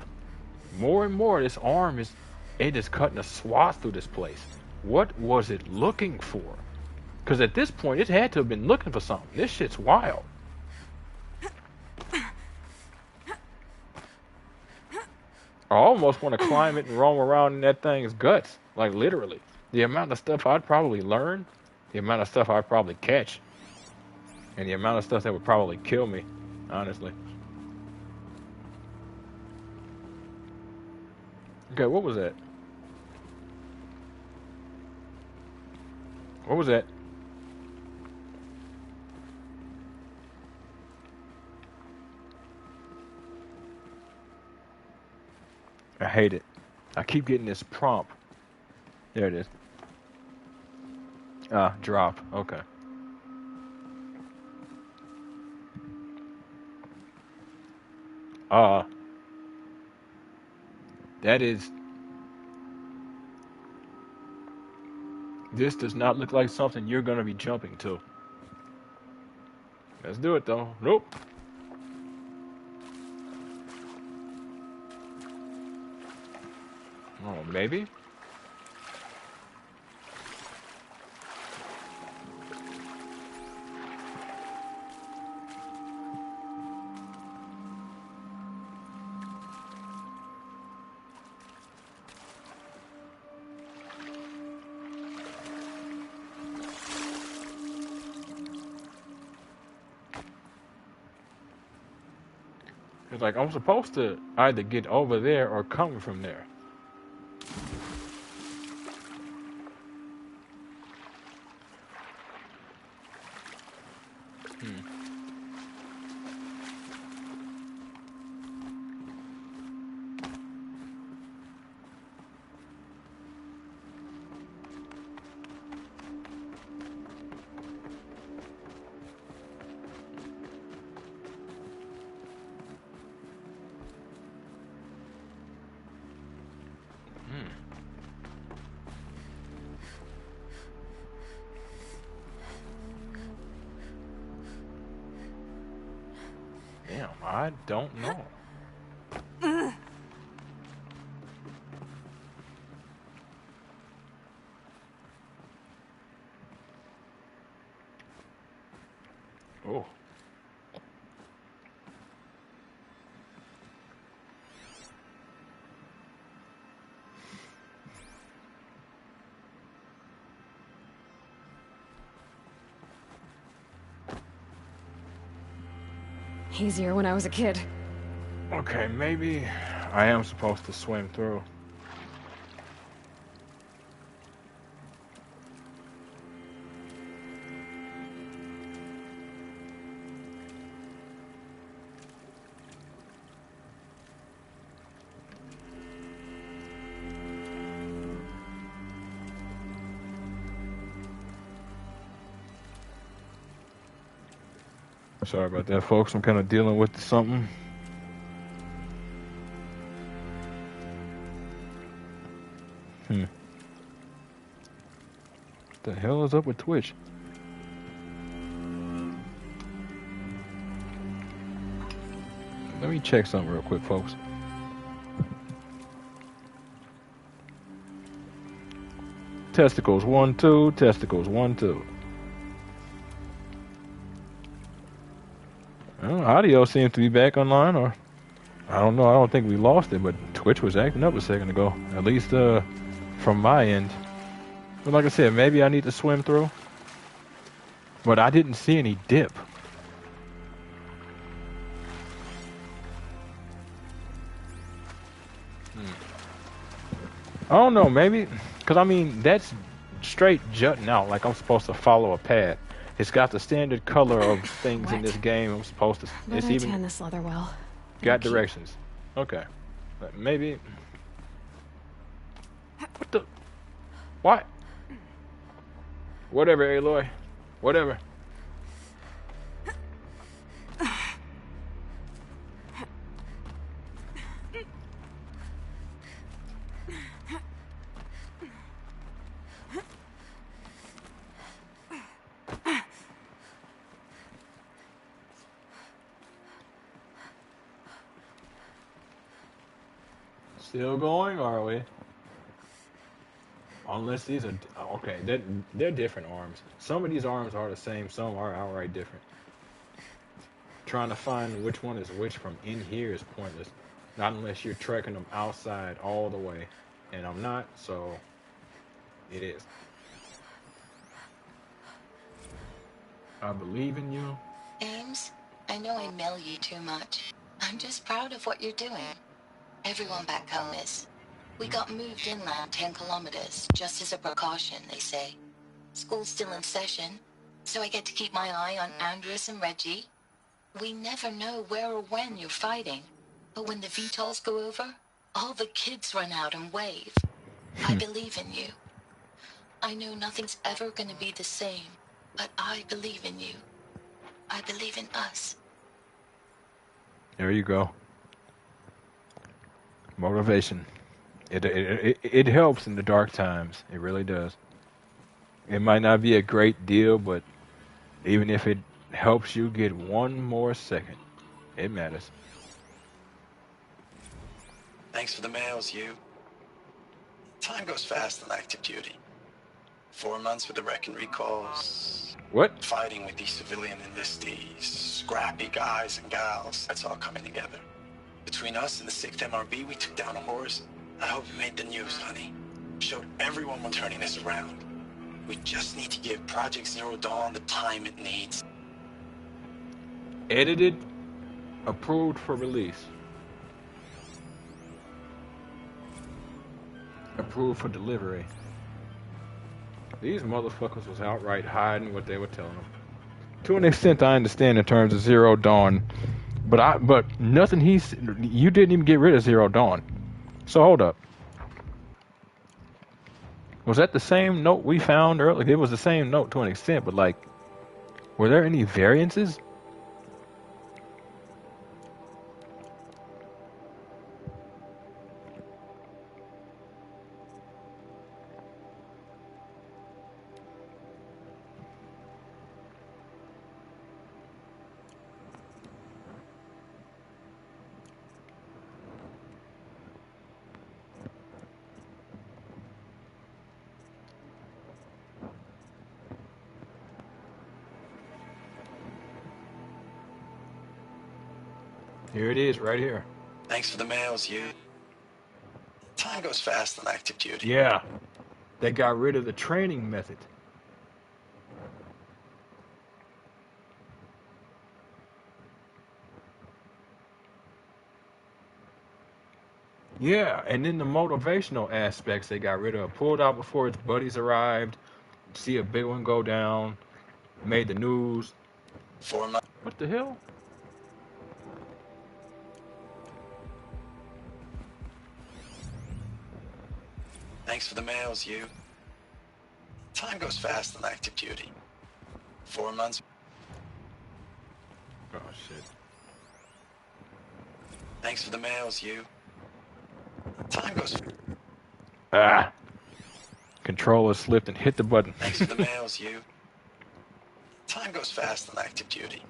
More and more, this arm is cutting a swath through this place. What was it looking for? Because at this point, it had to have been looking for something. This shit's wild. I almost want to climb it and roam around in that thing's guts. Like, literally. The amount of stuff I'd probably learn, the amount of stuff I'd probably catch, and the amount of stuff that would probably kill me, honestly. Okay, what was that? What was that? I hate it. I keep getting this prompt. There it is. Drop. Okay. That is... This does not look like something you're going to be jumping to. Let's do it, though. Nope. Oh, maybe? It's like, I'm supposed to either get over there or come from there. Damn, I don't know. Oh. Easier when I was a kid. Okay, maybe I am supposed to swim through. Sorry about that, folks. I'm kind of dealing with something. What the hell is up with Twitch? Let me check something real quick, folks. Testicles 1 2. Testicles 1 2. Well, audio seems to be back online, or I don't know. I don't think we lost it, but Twitch was acting up a second ago. At least from my end. But like I said, maybe I need to swim through. But I didn't see any dip. I don't know, maybe, because I mean, that's straight jutting out like I'm supposed to follow a path. It's got the standard color of things in this game. I'm supposed to. But It's I even tan this leather well. got directions. Okay, but maybe. What the? What? Whatever, Aloy. Whatever. Still going, are we? Unless these are okay, they're different arms. Some of these arms are the same, some are outright different. Trying to find which one is which from in here is pointless. Not unless you're trekking them outside all the way. And I'm not, so it is. I believe in you. Ames, I know I mail you too much. I'm just proud of what you're doing. Everyone back home is. We got moved inland 10 kilometers, just as a precaution, they say. School's still in session, so I get to keep my eye on Andres and Reggie. We never know where or when you're fighting, but when the VTOLs go over, all the kids run out and wave. I believe in you. I know nothing's ever gonna be the same, but I believe in you. I believe in us. There you go. Motivation. It helps in the dark times. It really does. It might not be a great deal, but even if it helps you get one more second, it matters. Thanks for the mails, you. Time goes fast on active duty. 4 months with the wreck and recalls. What? Fighting with these civilian enlistees. Scrappy guys and gals. That's all coming together. Between us and the 6th MRB, we took down a horse. I hope it made the news, honey. Showed everyone we're turning this around. We just need to give Project Zero Dawn the time it needs. Edited, approved for release. Approved for delivery. These motherfuckers was outright hiding what they were telling them. To an extent, I understand in terms of Zero Dawn, but nothing you didn't even get rid of Zero Dawn. So hold up. Was that the same note we found earlier? It was the same note to an extent, but like, were there any variances? Here it is, right here. Thanks for the mails, you. Time goes fast on active duty. Yeah. They got rid of the training method. Yeah, and then the motivational aspects they got rid of. Pulled out before its buddies arrived. See a big one go down. Made the news. 4 months. What the hell? Thanks for the mails, you. Time goes fast on active duty. 4 months. Oh, shit. Thanks for the mails, you. Time goes. Ah. Controller slipped and hit the button. Thanks for the mails, you. Time goes fast on active duty.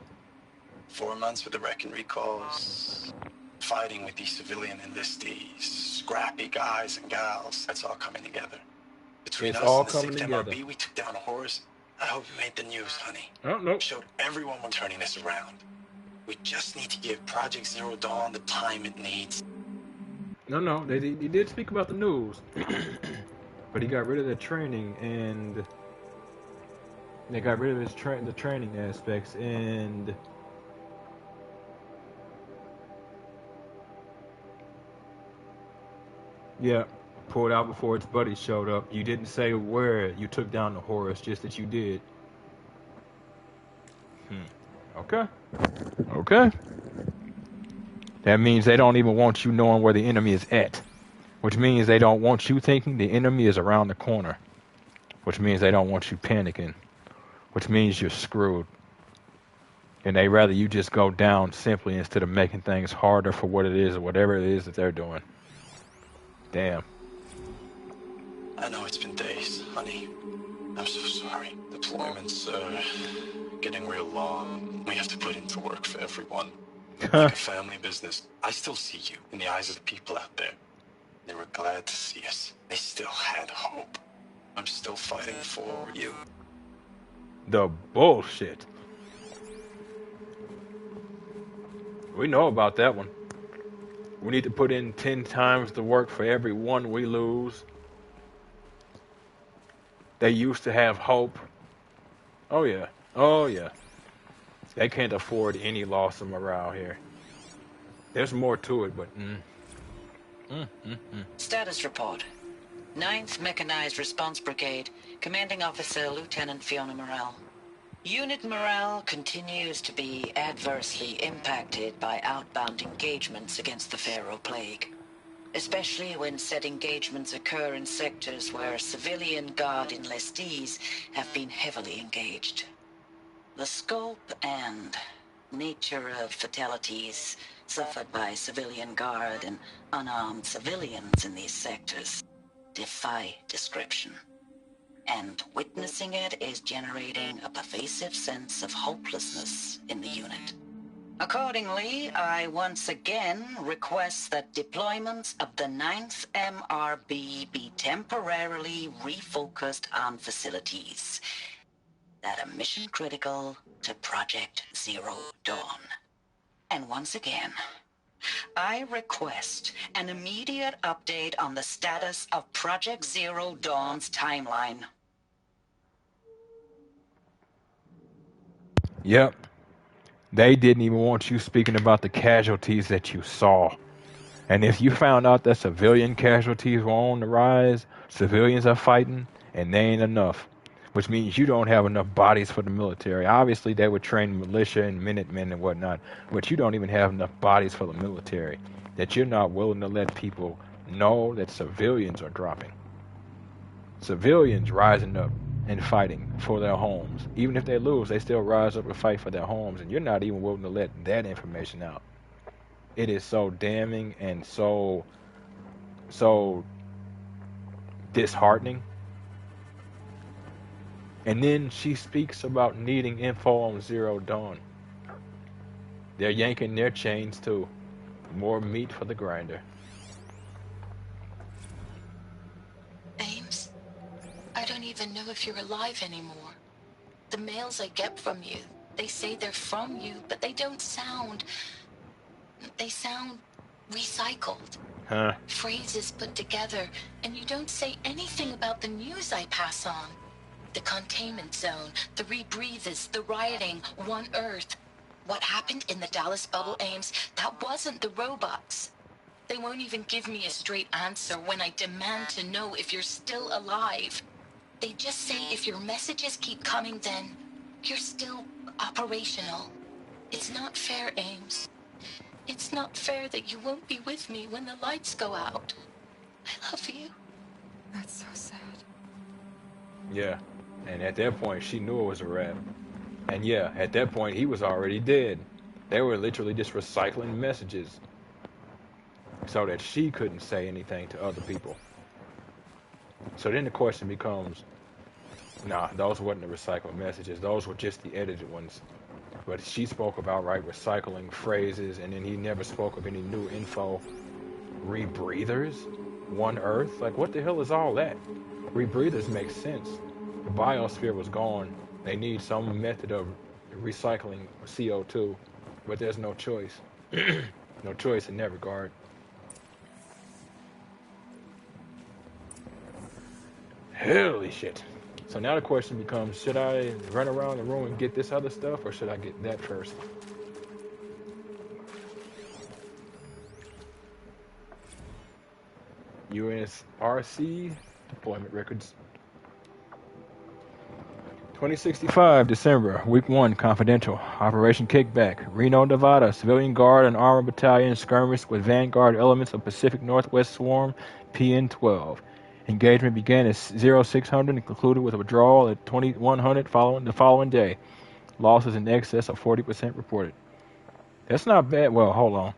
4 months with the wreck and recalls, fighting with these civilian enlistees, scrappy guys and gals. That's all coming together. Between It's us all and the coming 6th together. MRB, we took down a horse. I hope you made the news, honey. Oh, nope. Showed everyone we're turning this around. We just need to give Project Zero Dawn the time it needs. No, he did speak about the news. But he got rid of the training, and they got rid of his the training aspects, and yeah, pulled out before its buddy showed up. You didn't say where you took down the horse, just that you did. Okay. That means they don't even want you knowing where the enemy is at, which means they don't want you thinking the enemy is around the corner, which means they don't want you panicking, which means you're screwed. And they rather you just go down simply instead of making things harder for what it is or whatever it is that they're doing. Damn. I know it's been days, honey. I'm so sorry. Deployments are getting real long. We have to put into work for everyone. Like a family business. I still see you in the eyes of the people out there. They were glad to see us. They still had hope. I'm still fighting for you. The bullshit. We know about that one. We need to put in 10 times the work for every one we lose. They used to have hope. Oh yeah. They can't afford any loss of morale here. There's more to it, but Status report. 9th Mechanized Response Brigade, Commanding Officer Lieutenant Fiona Morrell. Unit morale continues to be adversely impacted by outbound engagements against the Pharaoh Plague, especially when said engagements occur in sectors where civilian guard enlistees have been heavily engaged. The scope and nature of fatalities suffered by civilian guard and unarmed civilians in these sectors defy description. And witnessing it is generating a pervasive sense of hopelessness in the unit. Accordingly, I once again request that deployments of the 9th MRB be temporarily refocused on facilities that are mission critical to Project Zero Dawn. And once again, I request an immediate update on the status of Project Zero Dawn's timeline. yep. They didn't even want you speaking about the casualties that you saw. And if you found out that civilian casualties were on the rise, civilians are fighting, and they ain't enough. Which means you don't have enough bodies for the military. Obviously, they would train militia and Minutemen and whatnot, but you don't even have enough bodies for the military. That you're not willing to let people know that civilians are dropping. Civilians rising up and fighting for their homes. Even if they lose, they still rise up and fight for their homes, and you're not even willing to let that information out. It is so damning and so disheartening. And then she speaks about needing info on Zero Dawn. They're yanking their chains too. More meat for the grinder. Ames, I don't even know if you're alive anymore. The mails I get from you, they say they're from you, but they don't sound... They sound recycled. Huh? Phrases put together, and you don't say anything about the news I pass on. The containment zone, the rebreathers, the rioting, One Earth. What happened in the Dallas bubble, Ames, that wasn't the robots. They won't even give me a straight answer when I demand to know if you're still alive. They just say if your messages keep coming, then you're still operational. It's not fair, Ames. It's not fair that you won't be with me when the lights go out. I love you. That's so sad. Yeah. And at that point, she knew it was a wrap. And yeah, at that point, he was already dead. They were literally just recycling messages so that she couldn't say anything to other people. So then the question becomes, nah, those weren't the recycled messages. Those were just the edited ones. But she spoke about, right, recycling phrases, and then he never spoke of any new info. Rebreathers? One Earth? Like, what the hell is all that? Rebreathers make sense. The biosphere was gone. They need some method of recycling CO2, but there's no choice. No choice in that regard. Holy shit. So now the question becomes, should I run around the room and get this other stuff, or should I get that first? USRC deployment records. 2065, December, Week 1, confidential. Operation Kickback. Reno, Nevada. Civilian Guard and Armored Battalion skirmished with Vanguard elements of Pacific Northwest Swarm PN-12. Engagement began at 0600 and concluded with a withdrawal at 2100 the following day. Losses in excess of 40% reported. That's not bad. Well, hold on.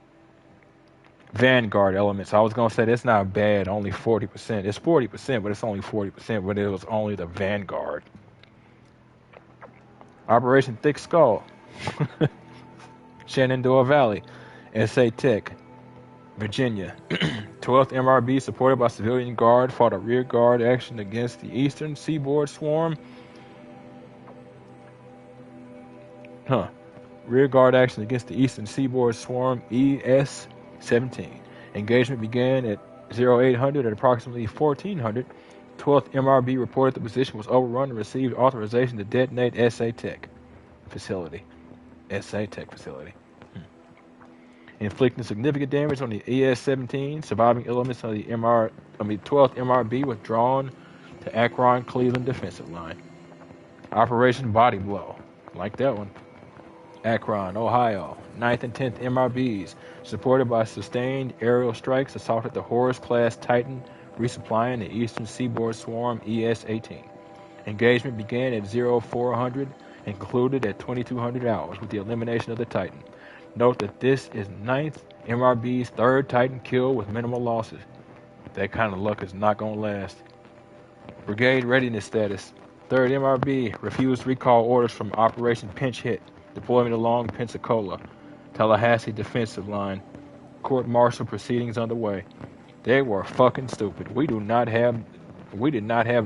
Vanguard elements. I was going to say that's not bad, only 40%. It's 40%, but it's only 40%, but it was only the Vanguard. Operation Thick Skull. Shenandoah Valley. SA Tech. Virginia. 12th MRB, supported by Civilian Guard, fought a rear guard action against the Eastern Seaboard Swarm. Rear guard action against the Eastern Seaboard Swarm ES-17. Engagement began at 0800 at approximately 1400. 12th MRB reported the position was overrun and received authorization to detonate SA Tech facility. SA Tech facility. Inflicting significant damage on the ES-17. Surviving elements of the 12th MRB withdrawn to Akron, Cleveland defensive line. Operation Body Blow. Like that one. Akron, Ohio. 9th and 10th MRBs, supported by sustained aerial strikes, assaulted the Horus-class Titan, resupplying the Eastern Seaboard Swarm ES-18. Engagement began at 0400 and concluded at 2200 hours with the elimination of the Titan. Note that this is 9th MRB's third Titan kill with minimal losses. That kind of luck is not going to last. Brigade readiness status. 3rd MRB refused recall orders from Operation Pinch Hit. Deployment along Pensacola, Tallahassee defensive line. Court-martial proceedings underway. They were fucking stupid. We did not have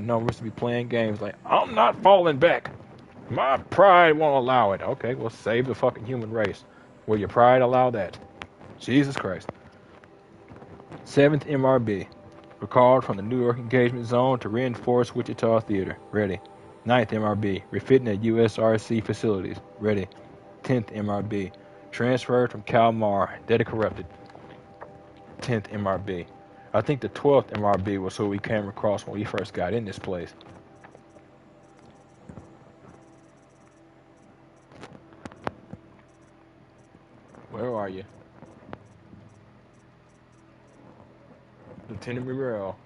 numbers to be playing games like, I'm not falling back. My pride won't allow it. Okay, well, save the fucking human race. Will your pride allow that? Jesus Christ. 7th MRB. Recalled from the New York engagement zone to reinforce Wichita Theater. Ready. 9th MRB. Refitting at USRC facilities. Ready. 10th MRB. Transferred from Kalmar. Data corrupted. 10th MRB. I think the 12th MRB was who we came across when we first got in this place. Where are you? Lieutenant Muriel.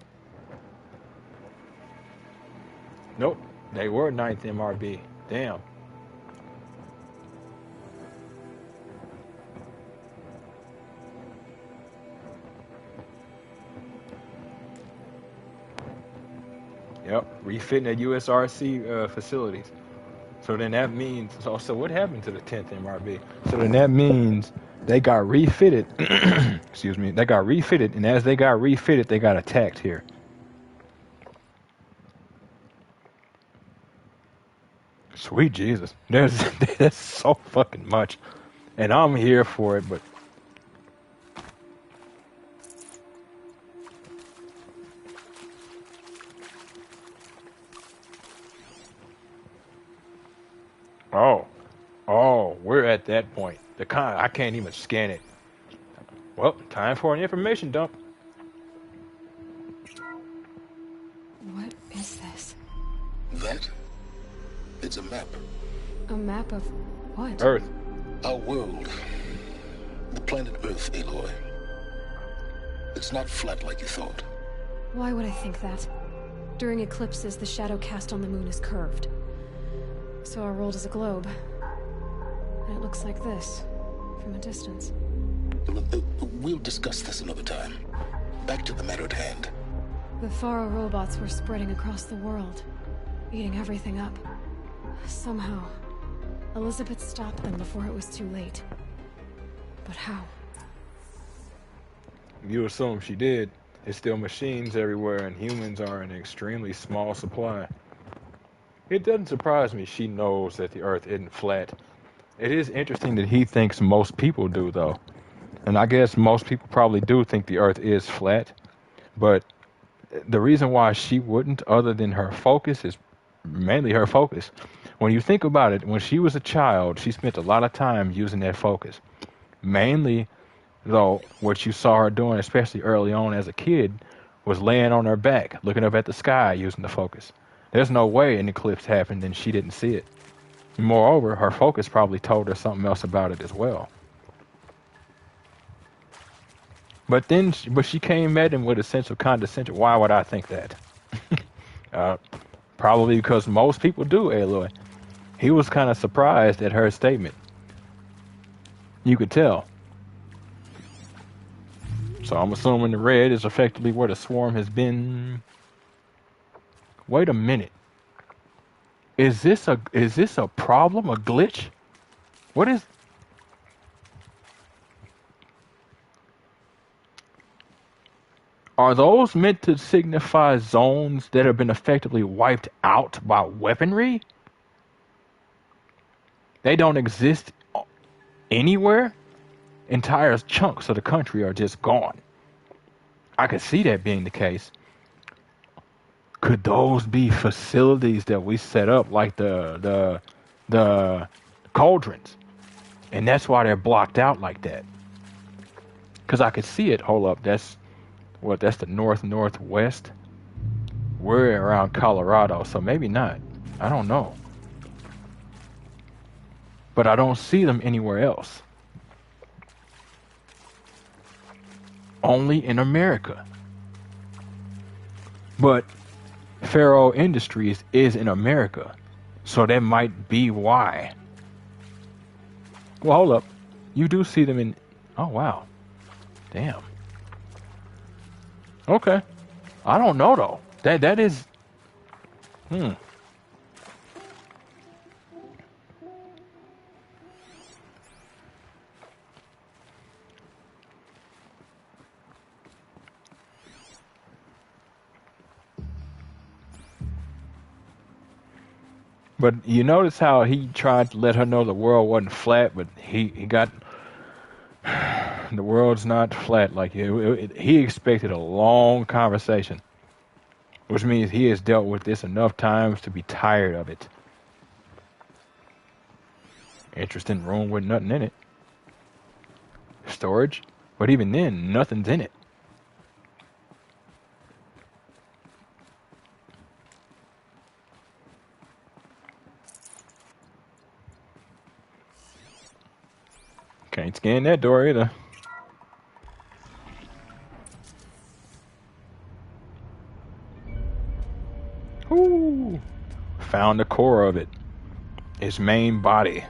Nope. They were 9th MRB. Damn. Yep. Refitting at USRC facilities. So then that means, so what happened to the 10th MRB? So then that means they got refitted. Excuse me. They got refitted, and as they got refitted, they got attacked here. Sweet Jesus. That's so fucking much. And I'm here for it, but Oh, we're at that point. I can't even scan it. Well, time for an information dump. What is this? That? It's a map. A map of what? Earth. Our world. The planet Earth, Aloy. It's not flat like you thought. Why would I think that? During eclipses, the shadow cast on the moon is curved. So our world is a globe. And it looks like this, from a distance. We'll discuss this another time. Back to the matter at hand. The Faro robots were spreading across the world, eating everything up. Somehow, Elizabeth stopped them before it was too late. But how? You assume she did. There's still machines everywhere, and humans are in extremely small supply. It doesn't surprise me she knows that the Earth isn't flat. It is interesting that he thinks most people do, though. And I guess most people probably do think the Earth is flat. But the reason why she wouldn't, other than her focus, is mainly her focus. When you think about it, when she was a child, she spent a lot of time using that focus. Mainly, though, what you saw her doing, especially early on as a kid, was laying on her back, looking up at the sky using the focus. There's no way an eclipse happened and she didn't see it. Moreover, her focus probably told her something else about it as well. But she came at him with a sense of condescension. Why would I think that? Probably because most people do, Aloy. He was kind of surprised at her statement. You could tell. So I'm assuming the red is effectively where the swarm has been. Wait a minute. Is this a problem, a glitch? What is? Are those meant to signify zones that have been effectively wiped out by weaponry? They don't exist anywhere? Entire chunks of the country are just gone. I could see that being the case. Could those be facilities that we set up, like the cauldrons? And that's why they're blocked out like that. Because I could see it. Hold up. That's the northwest. We're around Colorado, so maybe not. I don't know. But I don't see them anywhere else. Only in America. But Faro Industries is in America, so that might be why. Well, hold up. You do see them in... Oh, wow. Damn. Okay. I don't know, though. That is... But you notice how he tried to let her know the world wasn't flat, but he got... The world's not flat. Like he expected a long conversation, which means he has dealt with this enough times to be tired of it. Interesting room with nothing in it. Storage, but even then, nothing's in it. Can't scan that door either. Ooh. Found the core of it. Its main body.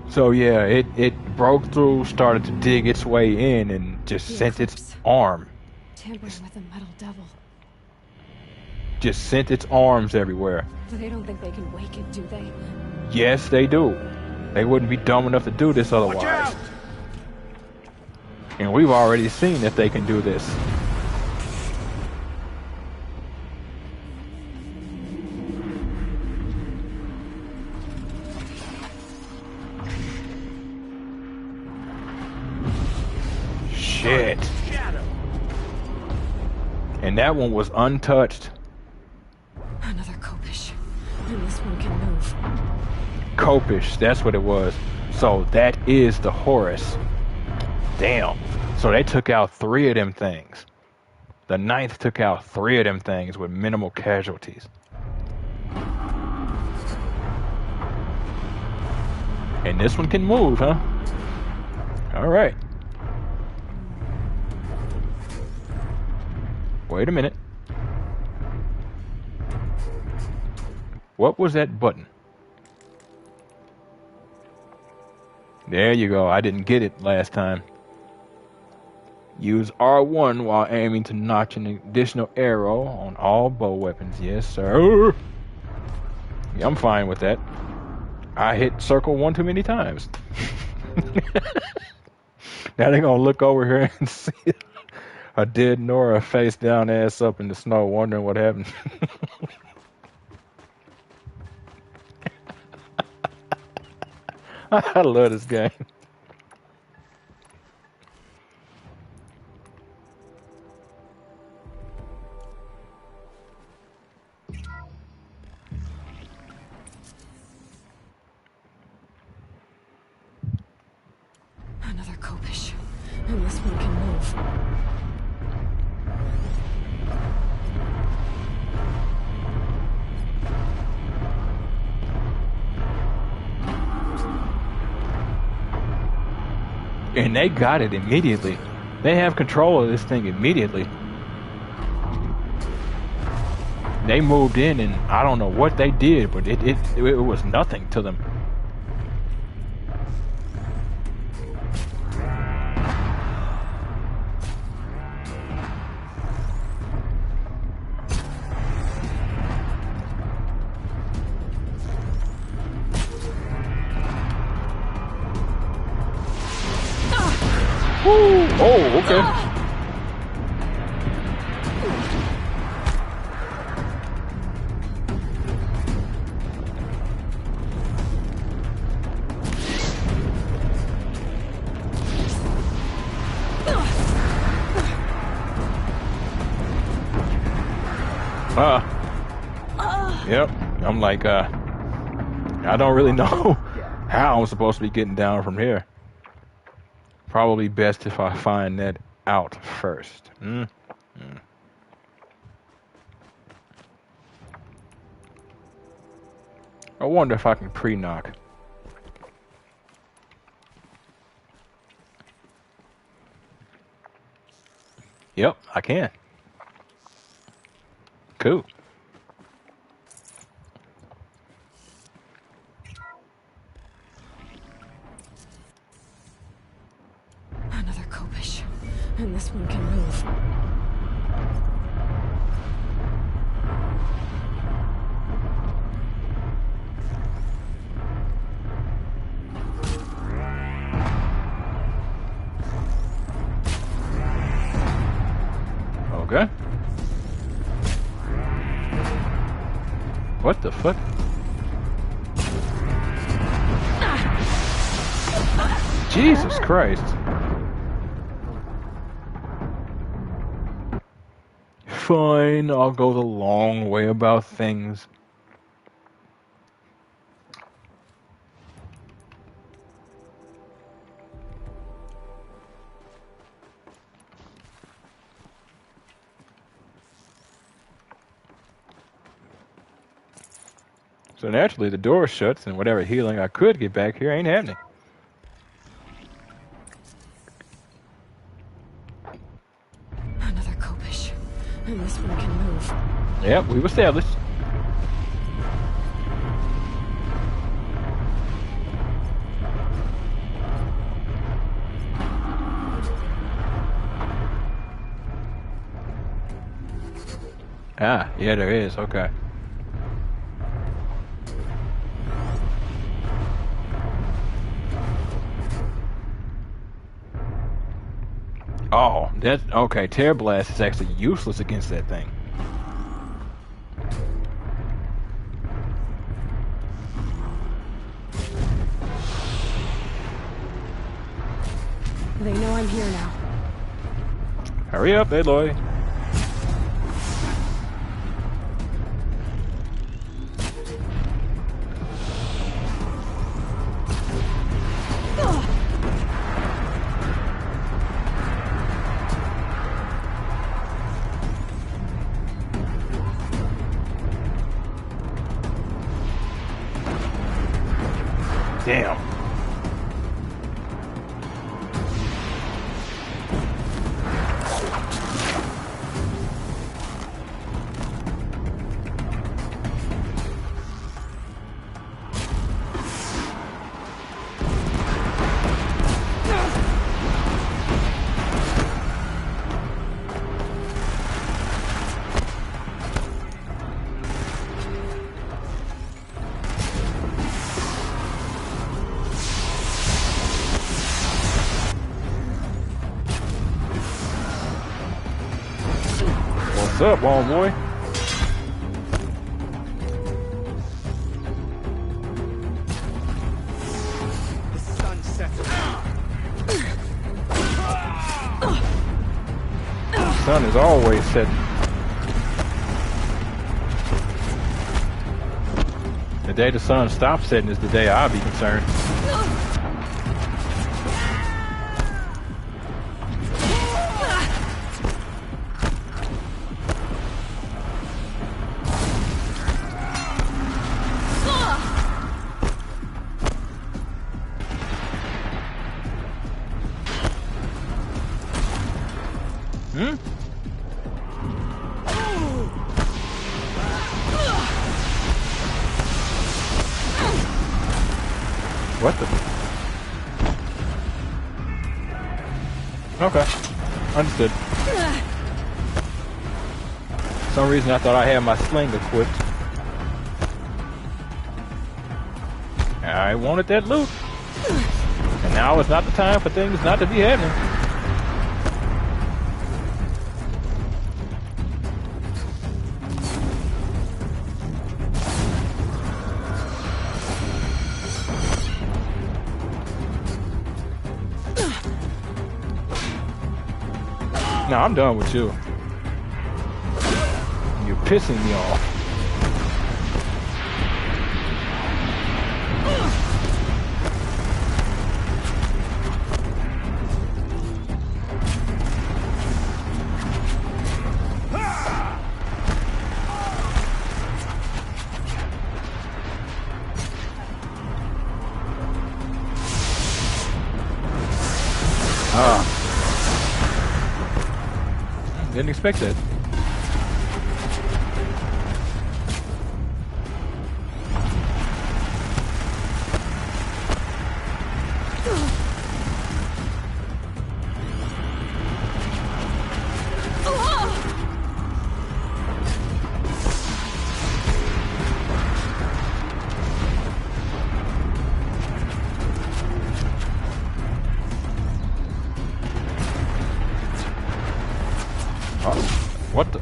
So yeah, it broke through, started to dig its way in, and just sent its arm. Tampering with the metal devil. Just sent its arms everywhere. They don't think they can wake it, do they? Yes, they do. They wouldn't be dumb enough to do this otherwise. Watch out! And we've already seen that they can do this. Shit. And that one was untouched. Another Kopish. And this one can move. Kopish, that's what it was. So that is the Horus. Damn. So they took out 3 of them things. The 9th took out 3 of them things with minimal casualties. And this one can move, huh? Alright. Wait a minute. What was that button? There you go. I didn't get it last time. Use R1 while aiming to notch an additional arrow on all bow weapons. Yes, sir. Yeah, I'm fine with that. I hit circle one too many times. Now they're gonna look over here and see a dead Nora face down, ass up in the snow, wondering what happened. I love this game. Another Kopish. And this one can move. And they got it immediately. They have control of this thing immediately. They moved in, and I don't know what they did, but it was nothing to them. Oh, okay. Yep. I'm like, I don't really know how I'm supposed to be getting down from here. Probably best if I find that out first. I wonder if I can pre-knock. Yep, I can. Cool. Another Kopish. And this one can move. Okay. What the fuck? Jesus Christ. Fine, I'll go the long way about things. So naturally the door shuts and whatever healing I could get back here ain't happening. Another Kopish. And this one can move. Yep, we've established. Ah, yeah, there is. Okay. Oh, that's okay. Tear Blast is actually useless against that thing. They know I'm here now. Hurry up, Aloy. Damn. What's up, homeboy? The sun sets. The sun is always setting. The day the sun stops setting is the day I'll be concerned. What the? Okay. Understood. For some reason I thought I had my sling equipped. I wanted that loot. And now is not the time for things not to be happening. No, I'm done with you. You're pissing me off. Didn't expect that. What the?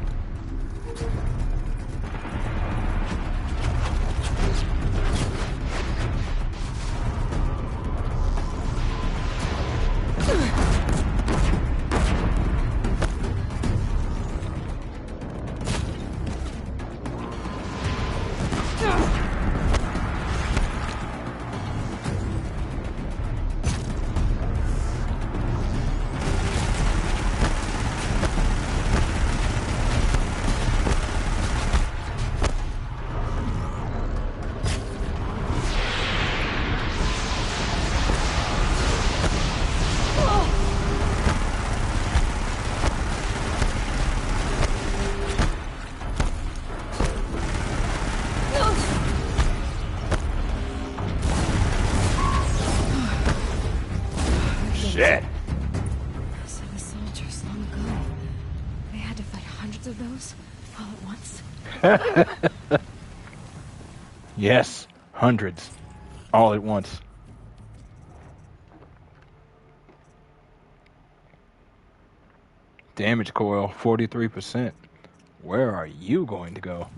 Shit. So the soldiers long ago, they had to fight hundreds of those all at once. Yes, hundreds, all at once. Damage coil, 43%. Where are you going to go?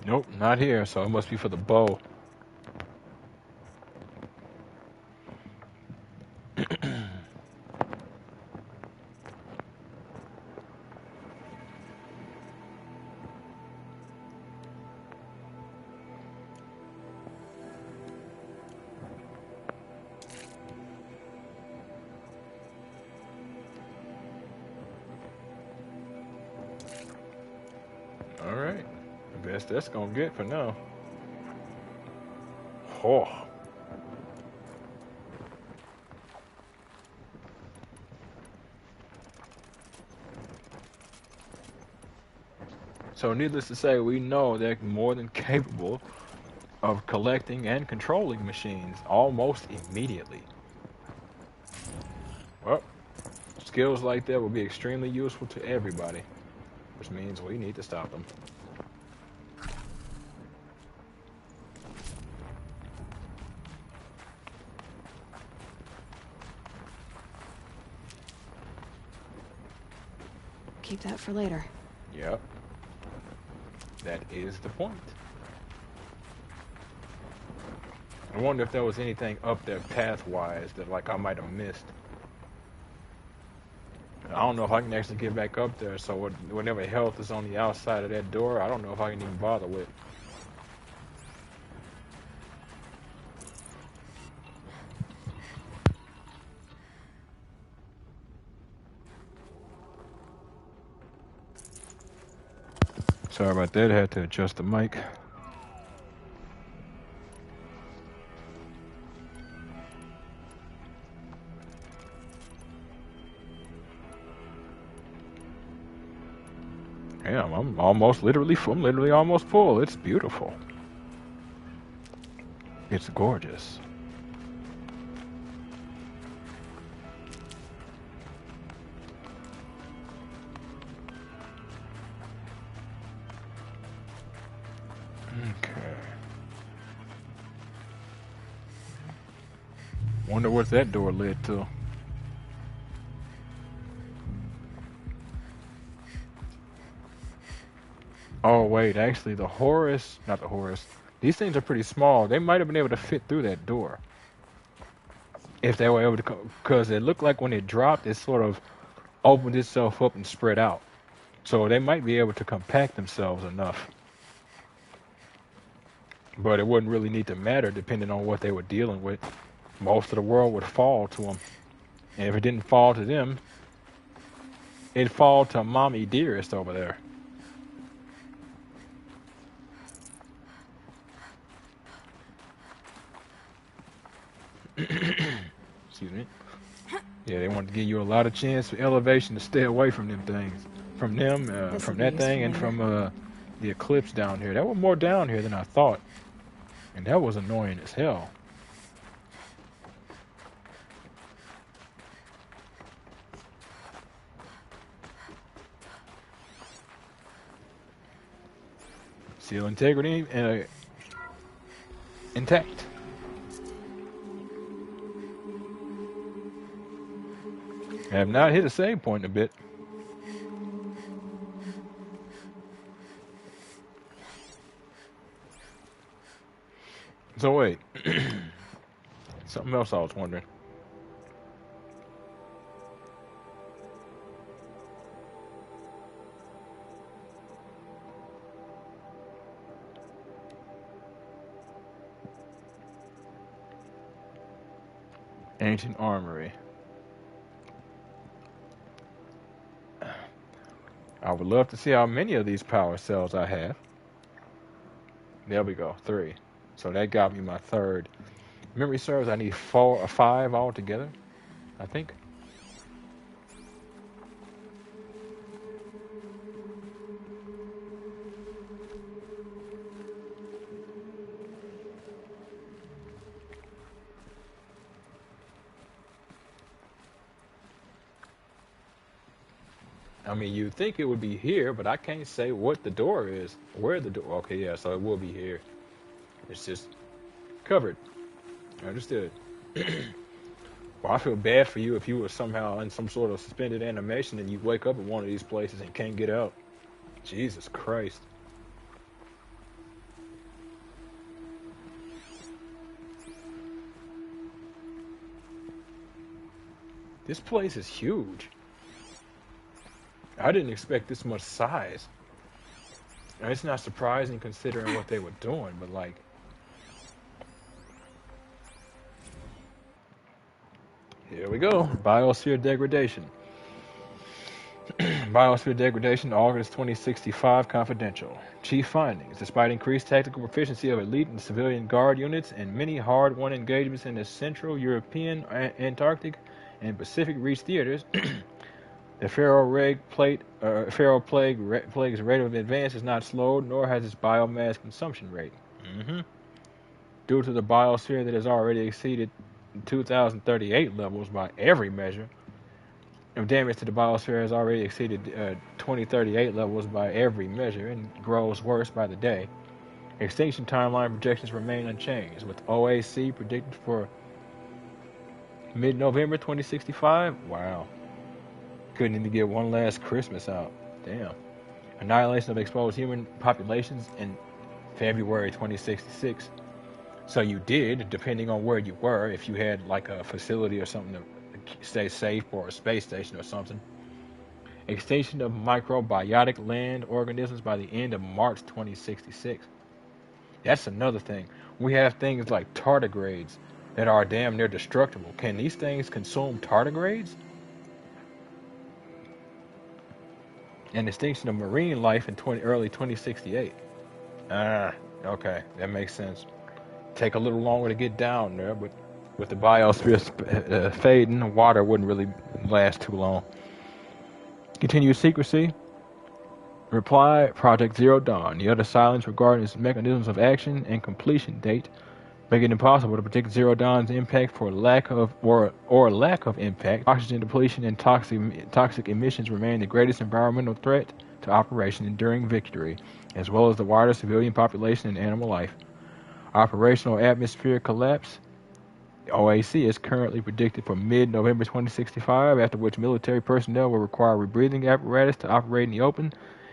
Nope, not here, so it must be for the bow. Alright, best that's gonna get for now. Oh. So needless to say, we know they're more than capable of collecting and controlling machines almost immediately. Well, skills like that will be extremely useful to everybody, which means we need to stop them. Keep that for later. Yep. That is the point. I wonder if there was anything up there path-wise that like I might have missed. I don't know if I can actually get back up there, so whatever health is on the outside of that door, I don't know if I can even bother with. Sorry about that, I had to adjust the mic. Yeah, I'm almost literally full. I'm literally almost full. It's beautiful. It's gorgeous. Okay. Wonder what that door led to. Oh wait, actually not the Horus. These things are pretty small. They might have been able to fit through that door. If they were able to come, because it looked like when it dropped, it sort of opened itself up and spread out. So they might be able to compact themselves enough. But it wouldn't really need to matter depending on what they were dealing with. Most of the world would fall to them. And if it didn't fall to them, it'd fall to Mommy Dearest over there. Excuse me. Yeah, they want to give you a lot of chance for elevation to stay away from them things. From them, from that thing, and from the eclipse down here. There was more down here than I thought. And that was annoying as hell. Seal integrity intact. I have not hit a save point in a bit. So wait, something else I was wondering. Ancient Armory. I would love to see how many of these power cells I have. There we go, 3. So that got me my 3rd. Memory serves, I need 4 or 5 altogether, I think. I mean, you'd think it would be here, but I can't say what the door is. Where the door... Okay, yeah, so it will be here. It's just covered. Understood. Well, I feel bad for you if you were somehow in some sort of suspended animation and you wake up at one of these places and can't get out. Jesus Christ. This place is huge. I didn't expect this much size. Now, it's not surprising considering what they were doing, but like... Here we go. Biosphere degradation. Biosphere degradation, August 2065, confidential. Chief findings. Despite increased tactical proficiency of elite and civilian guard units and many hard-won engagements in the Central European, Antarctic, and Pacific Reach theaters, the plague's rate of advance is not slowed, nor has its biomass consumption rate. due to the biosphere that has already exceeded 2038 levels by every measure. And damage to the biosphere has already exceeded 2038 levels by every measure and grows worse by the day. Extinction timeline projections remain unchanged, with OAC predicted for mid-November 2065. Wow. Couldn't even get one last Christmas out. Damn. Annihilation of exposed human populations in February 2066. So you did, depending on where you were, if you had like a facility or something to stay safe or a space station or something. Extinction of microbiotic land organisms by the end of March 2066. That's another thing. We have things like tardigrades that are damn near destructible. Can these things consume tardigrades? And extinction of marine life in early 2068. Okay, that makes sense. Take a little longer to get down there, but with the biosphere fading, water wouldn't really last too long. Continued secrecy. Reply, Project Zero Dawn. The utter silence regarding its mechanisms of action and completion date make it impossible to predict Zero Dawn's impact for lack of impact. Oxygen depletion and toxic emissions remain the greatest environmental threat to Operation Enduring Victory, as well as the wider civilian population and animal life. Operational atmosphere collapse. OAC is currently predicted for mid-November 2065, after which military personnel will require rebreathing apparatus to operate in the open,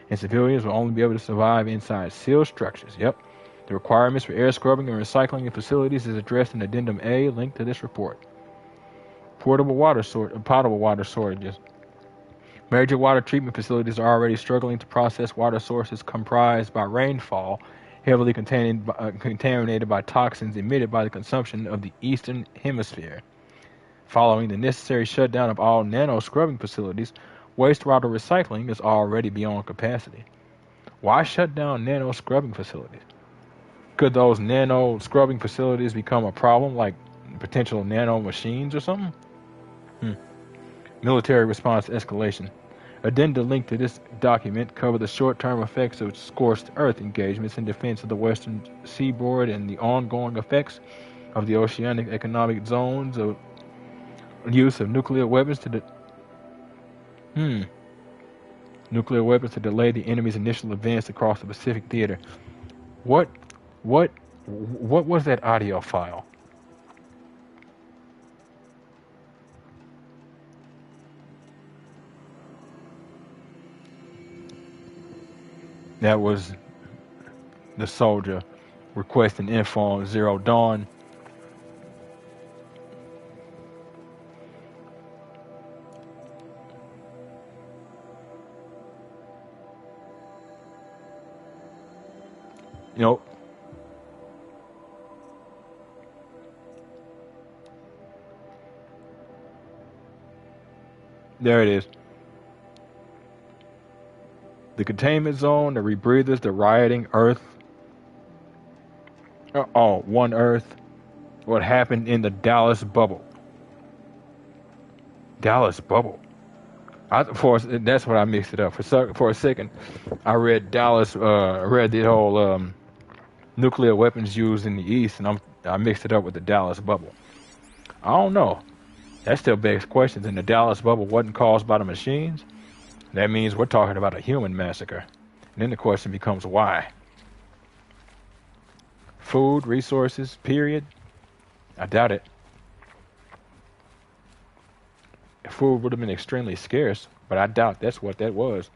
and civilians will only be able to survive inside sealed structures. Yep. The requirements for air scrubbing and recycling in facilities is addressed in Addendum A, linked to this report. Potable water shortages. Major water treatment facilities are already struggling to process water sources comprised by rainfall, heavily contaminated by toxins emitted by the consumption of the Eastern Hemisphere. Following the necessary shutdown of all nano-scrubbing facilities, wastewater recycling is already beyond capacity. Why shut down nano-scrubbing facilities? Could those nano-scrubbing facilities become a problem, like potential nano-machines or something? Military response escalation. Addenda linked to this document cover the short-term effects of scorched earth engagements in defense of the western seaboard and the ongoing effects of the oceanic economic zones of use of nuclear weapons to delay the enemy's initial advance across the Pacific theater. What was that audio file? That was the soldier requesting info on Zero Dawn. Nope. There it is. The containment zone, the rebreathers, the rioting Earth. One Earth. What happened in the Dallas bubble? Dallas bubble. That's what I mixed it up. For a second, I read Dallas. Read the whole nuclear weapons used in the East, and I mixed it up with the Dallas bubble. I don't know. That still begs questions. And the Dallas bubble wasn't caused by the machines. That means we're talking about a human massacre. And then the question becomes why? Food, resources, period? I doubt it. Food would have been extremely scarce, but I doubt that's what that was.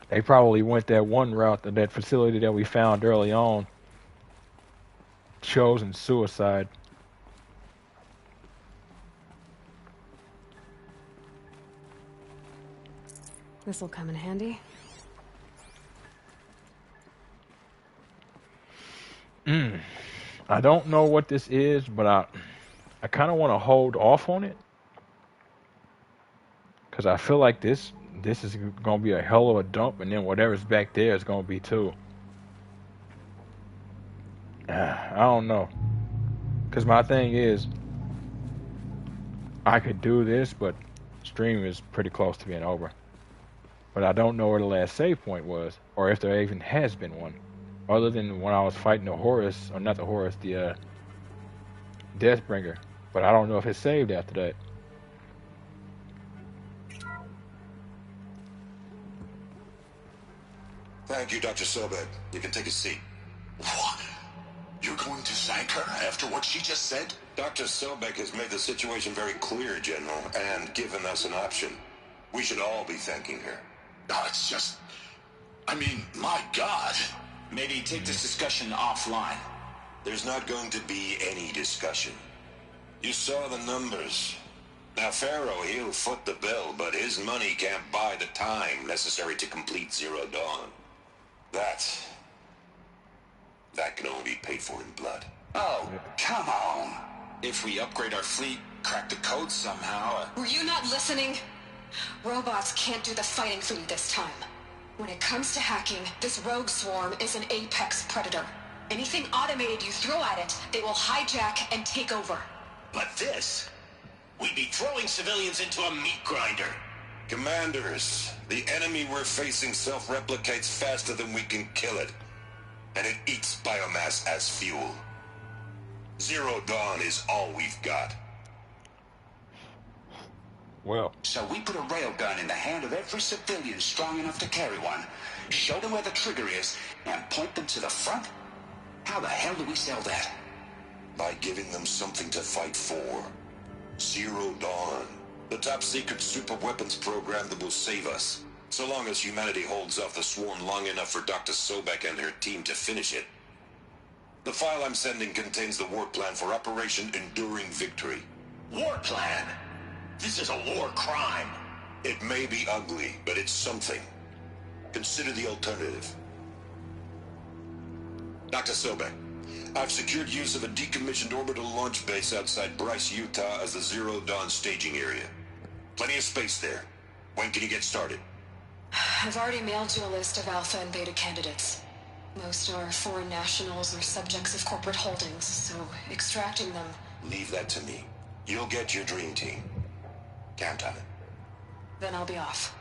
They probably went that one route, that facility that we found early on, chosen suicide. This'll come in handy. I don't know what this is, but I kind of want to hold off on it, because I feel like this is going to be a hell of a dump, and then whatever's back there is going to be too. I don't know, because my thing is, I could do this, but stream is pretty close to being over. But I don't know where the last save point was, or if there even has been one. other than when I was fighting the Horus, or not the Horus, the Deathbringer. But I don't know if it's saved after that. Thank you, Dr. Sobek. You can take a seat. What? You're going to thank her after what she just said? Dr. Sobek has made the situation very clear, General, and given us an option. We should all be thanking her. No, it's just... I mean, my God. Maybe take this discussion offline. There's not going to be any discussion. You saw the numbers. Now, Pharaoh, he'll foot the bill, but his money can't buy the time necessary to complete Zero Dawn. That can only be paid for in blood. Oh, come on. If we upgrade our fleet, crack the code somehow... Were you not listening? Robots can't do the fighting for you this time. When it comes to hacking, this rogue swarm is an apex predator. Anything automated you throw at it, they will hijack and take over. But this... We'd be throwing civilians into a meat grinder. Commanders, the enemy we're facing self-replicates faster than we can kill it. And it eats biomass as fuel. Zero Dawn is all we've got. Well, So we put a railgun in the hand of every civilian strong enough to carry one, show them where the trigger is, and point them to the front? How the hell do we sell that? By giving them something to fight for. Zero Dawn. The top-secret super-weapons program that will save us. So long as humanity holds off the swarm long enough for Dr. Sobek and her team to finish it. The file I'm sending contains the war plan for Operation Enduring Victory. War plan? This is a war crime. It may be ugly, but it's something. Consider the alternative. Dr. Sobek, I've secured use of a decommissioned orbital launch base outside Bryce, Utah as the Zero Dawn staging area. Plenty of space there. When can you get started? I've already mailed you a list of alpha and beta candidates. Most are foreign nationals or subjects of corporate holdings, so extracting them... Leave that to me. You'll get your dream team. Count on it. Then I'll be off.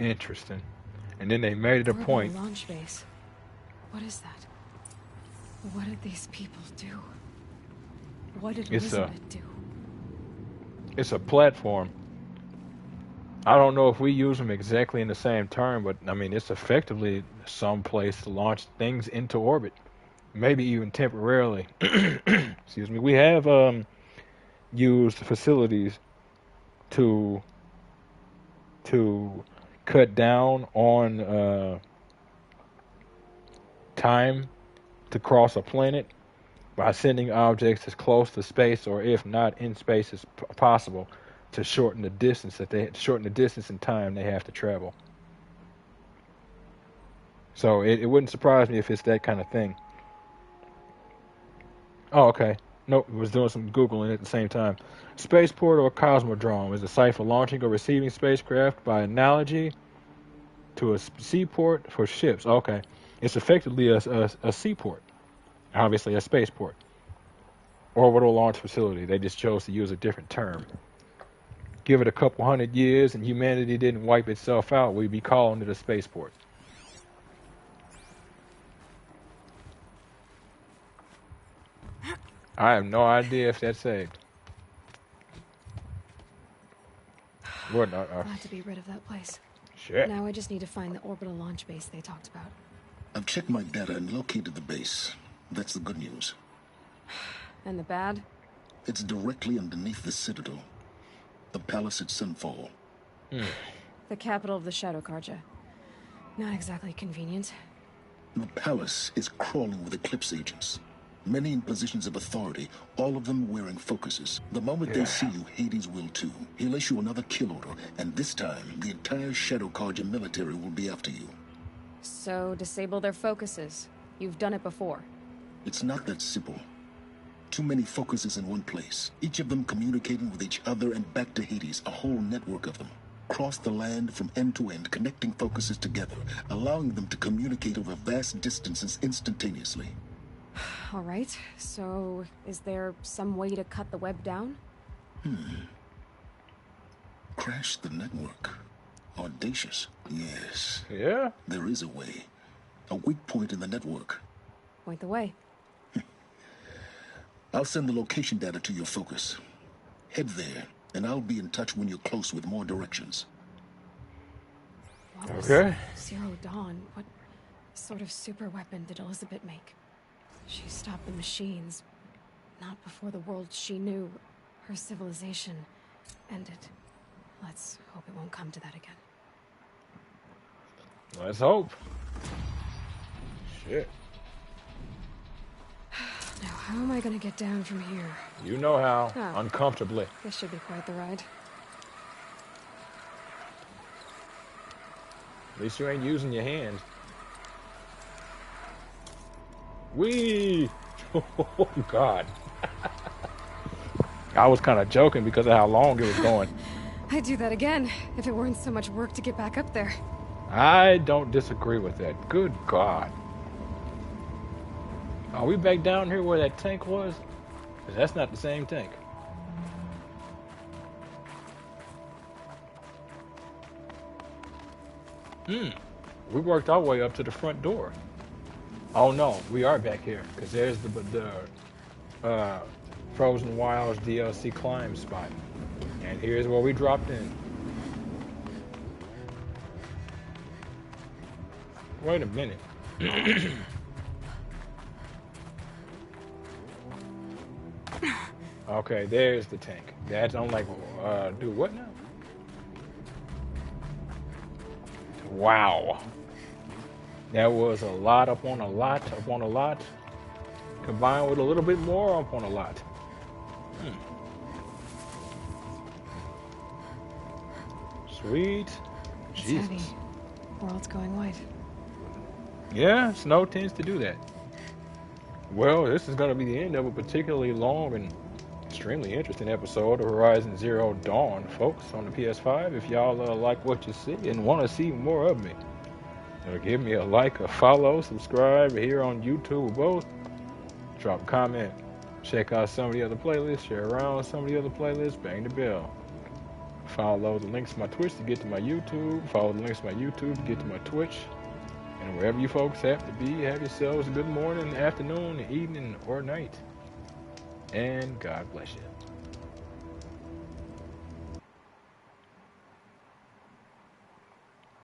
interesting. And then they made it a point. Launch base. What is that? What did these people do? What did Elizabeth do? It's a platform. I don't know if we use them exactly in the same term, but I mean, it's effectively some place to launch things into orbit, maybe even temporarily. Excuse me. We have used facilities to cut down on time to cross a planet by sending objects as close to space, or if not in space, as possible, to shorten the distance and time they have to travel. So it wouldn't surprise me if it's that kind of thing. Oh, okay. Nope, was doing some Googling at the same time. Spaceport or cosmodrome is a site for launching or receiving spacecraft, by analogy to a seaport for ships. Okay. It's effectively a seaport. Obviously a spaceport. Orbital launch facility. They just chose to use a different term. Give it a couple 100 years and humanity didn't wipe itself out, we'd be calling it a spaceport. I have no idea if that's saved. Glad to be rid of that place. Shit. Now I just need to find the orbital launch base they talked about. I've checked my data and located the base. That's the good news. And the bad? It's directly underneath the Citadel. The palace at Sunfall. The capital of the Shadow Carja. Not exactly convenient. The palace is crawling with Eclipse agents. Many in positions of authority, all of them wearing focuses. The moment they see you, Hades will too. He'll issue another kill order, and this time, the entire Shadow Carja military will be after you. So, disable their focuses. You've done it before. It's not that simple. Too many focuses in one place, each of them communicating with each other and back to Hades, a whole network of them. Cross the land from end to end, connecting focuses together, allowing them to communicate over vast distances instantaneously. All right, so is there some way to cut the web down? Crash the network. Audacious, yes. Yeah? There is a way. A weak point in the network. Point the way. I'll send the location data to your focus. Head there, and I'll be in touch when you're close with more directions. What was Okay. Zero Dawn? What sort of super weapon did Elizabeth make? She stopped the machines. Not before the world she knew, her civilization, ended. Let's hope it won't come to that again. Let's hope. Shit. Now, how am I gonna get down from here? You know how. Oh. Uncomfortably. This should be quite the ride. At least you ain't using your hands. Whee! Oh, God. I was kind of joking because of how long it was going. I'd do that again, if it weren't so much work to get back up there. I don't disagree with that. Good God. Are we back down here where that tank was? 'Cause that's not the same tank. We worked our way up to the front door. Oh no, we are back here because there's the Frozen Wilds DLC climb spot, and here's where we dropped in. Wait a minute. Okay, there's the tank. That's I'm like, do what now? Wow. That was a lot upon a lot upon a lot, combined with a little bit more upon a lot. Sweet. It's Jesus. heavy. World's going white. Yeah, snow tends to do that. Well, this is going to be the end of a particularly long and extremely interesting episode of Horizon Zero Dawn, folks, on the PS5. If y'all like what you see and want to see more of me, give me a like, a follow, subscribe here on YouTube, both. Drop a comment. Check out some of the other playlists. Share around some of the other playlists. Bang the bell. Follow the links to my Twitch to get to my YouTube. Follow the links to my YouTube to get to my Twitch. And wherever you folks have to be, have yourselves a good morning, afternoon, evening, or night. And God bless you.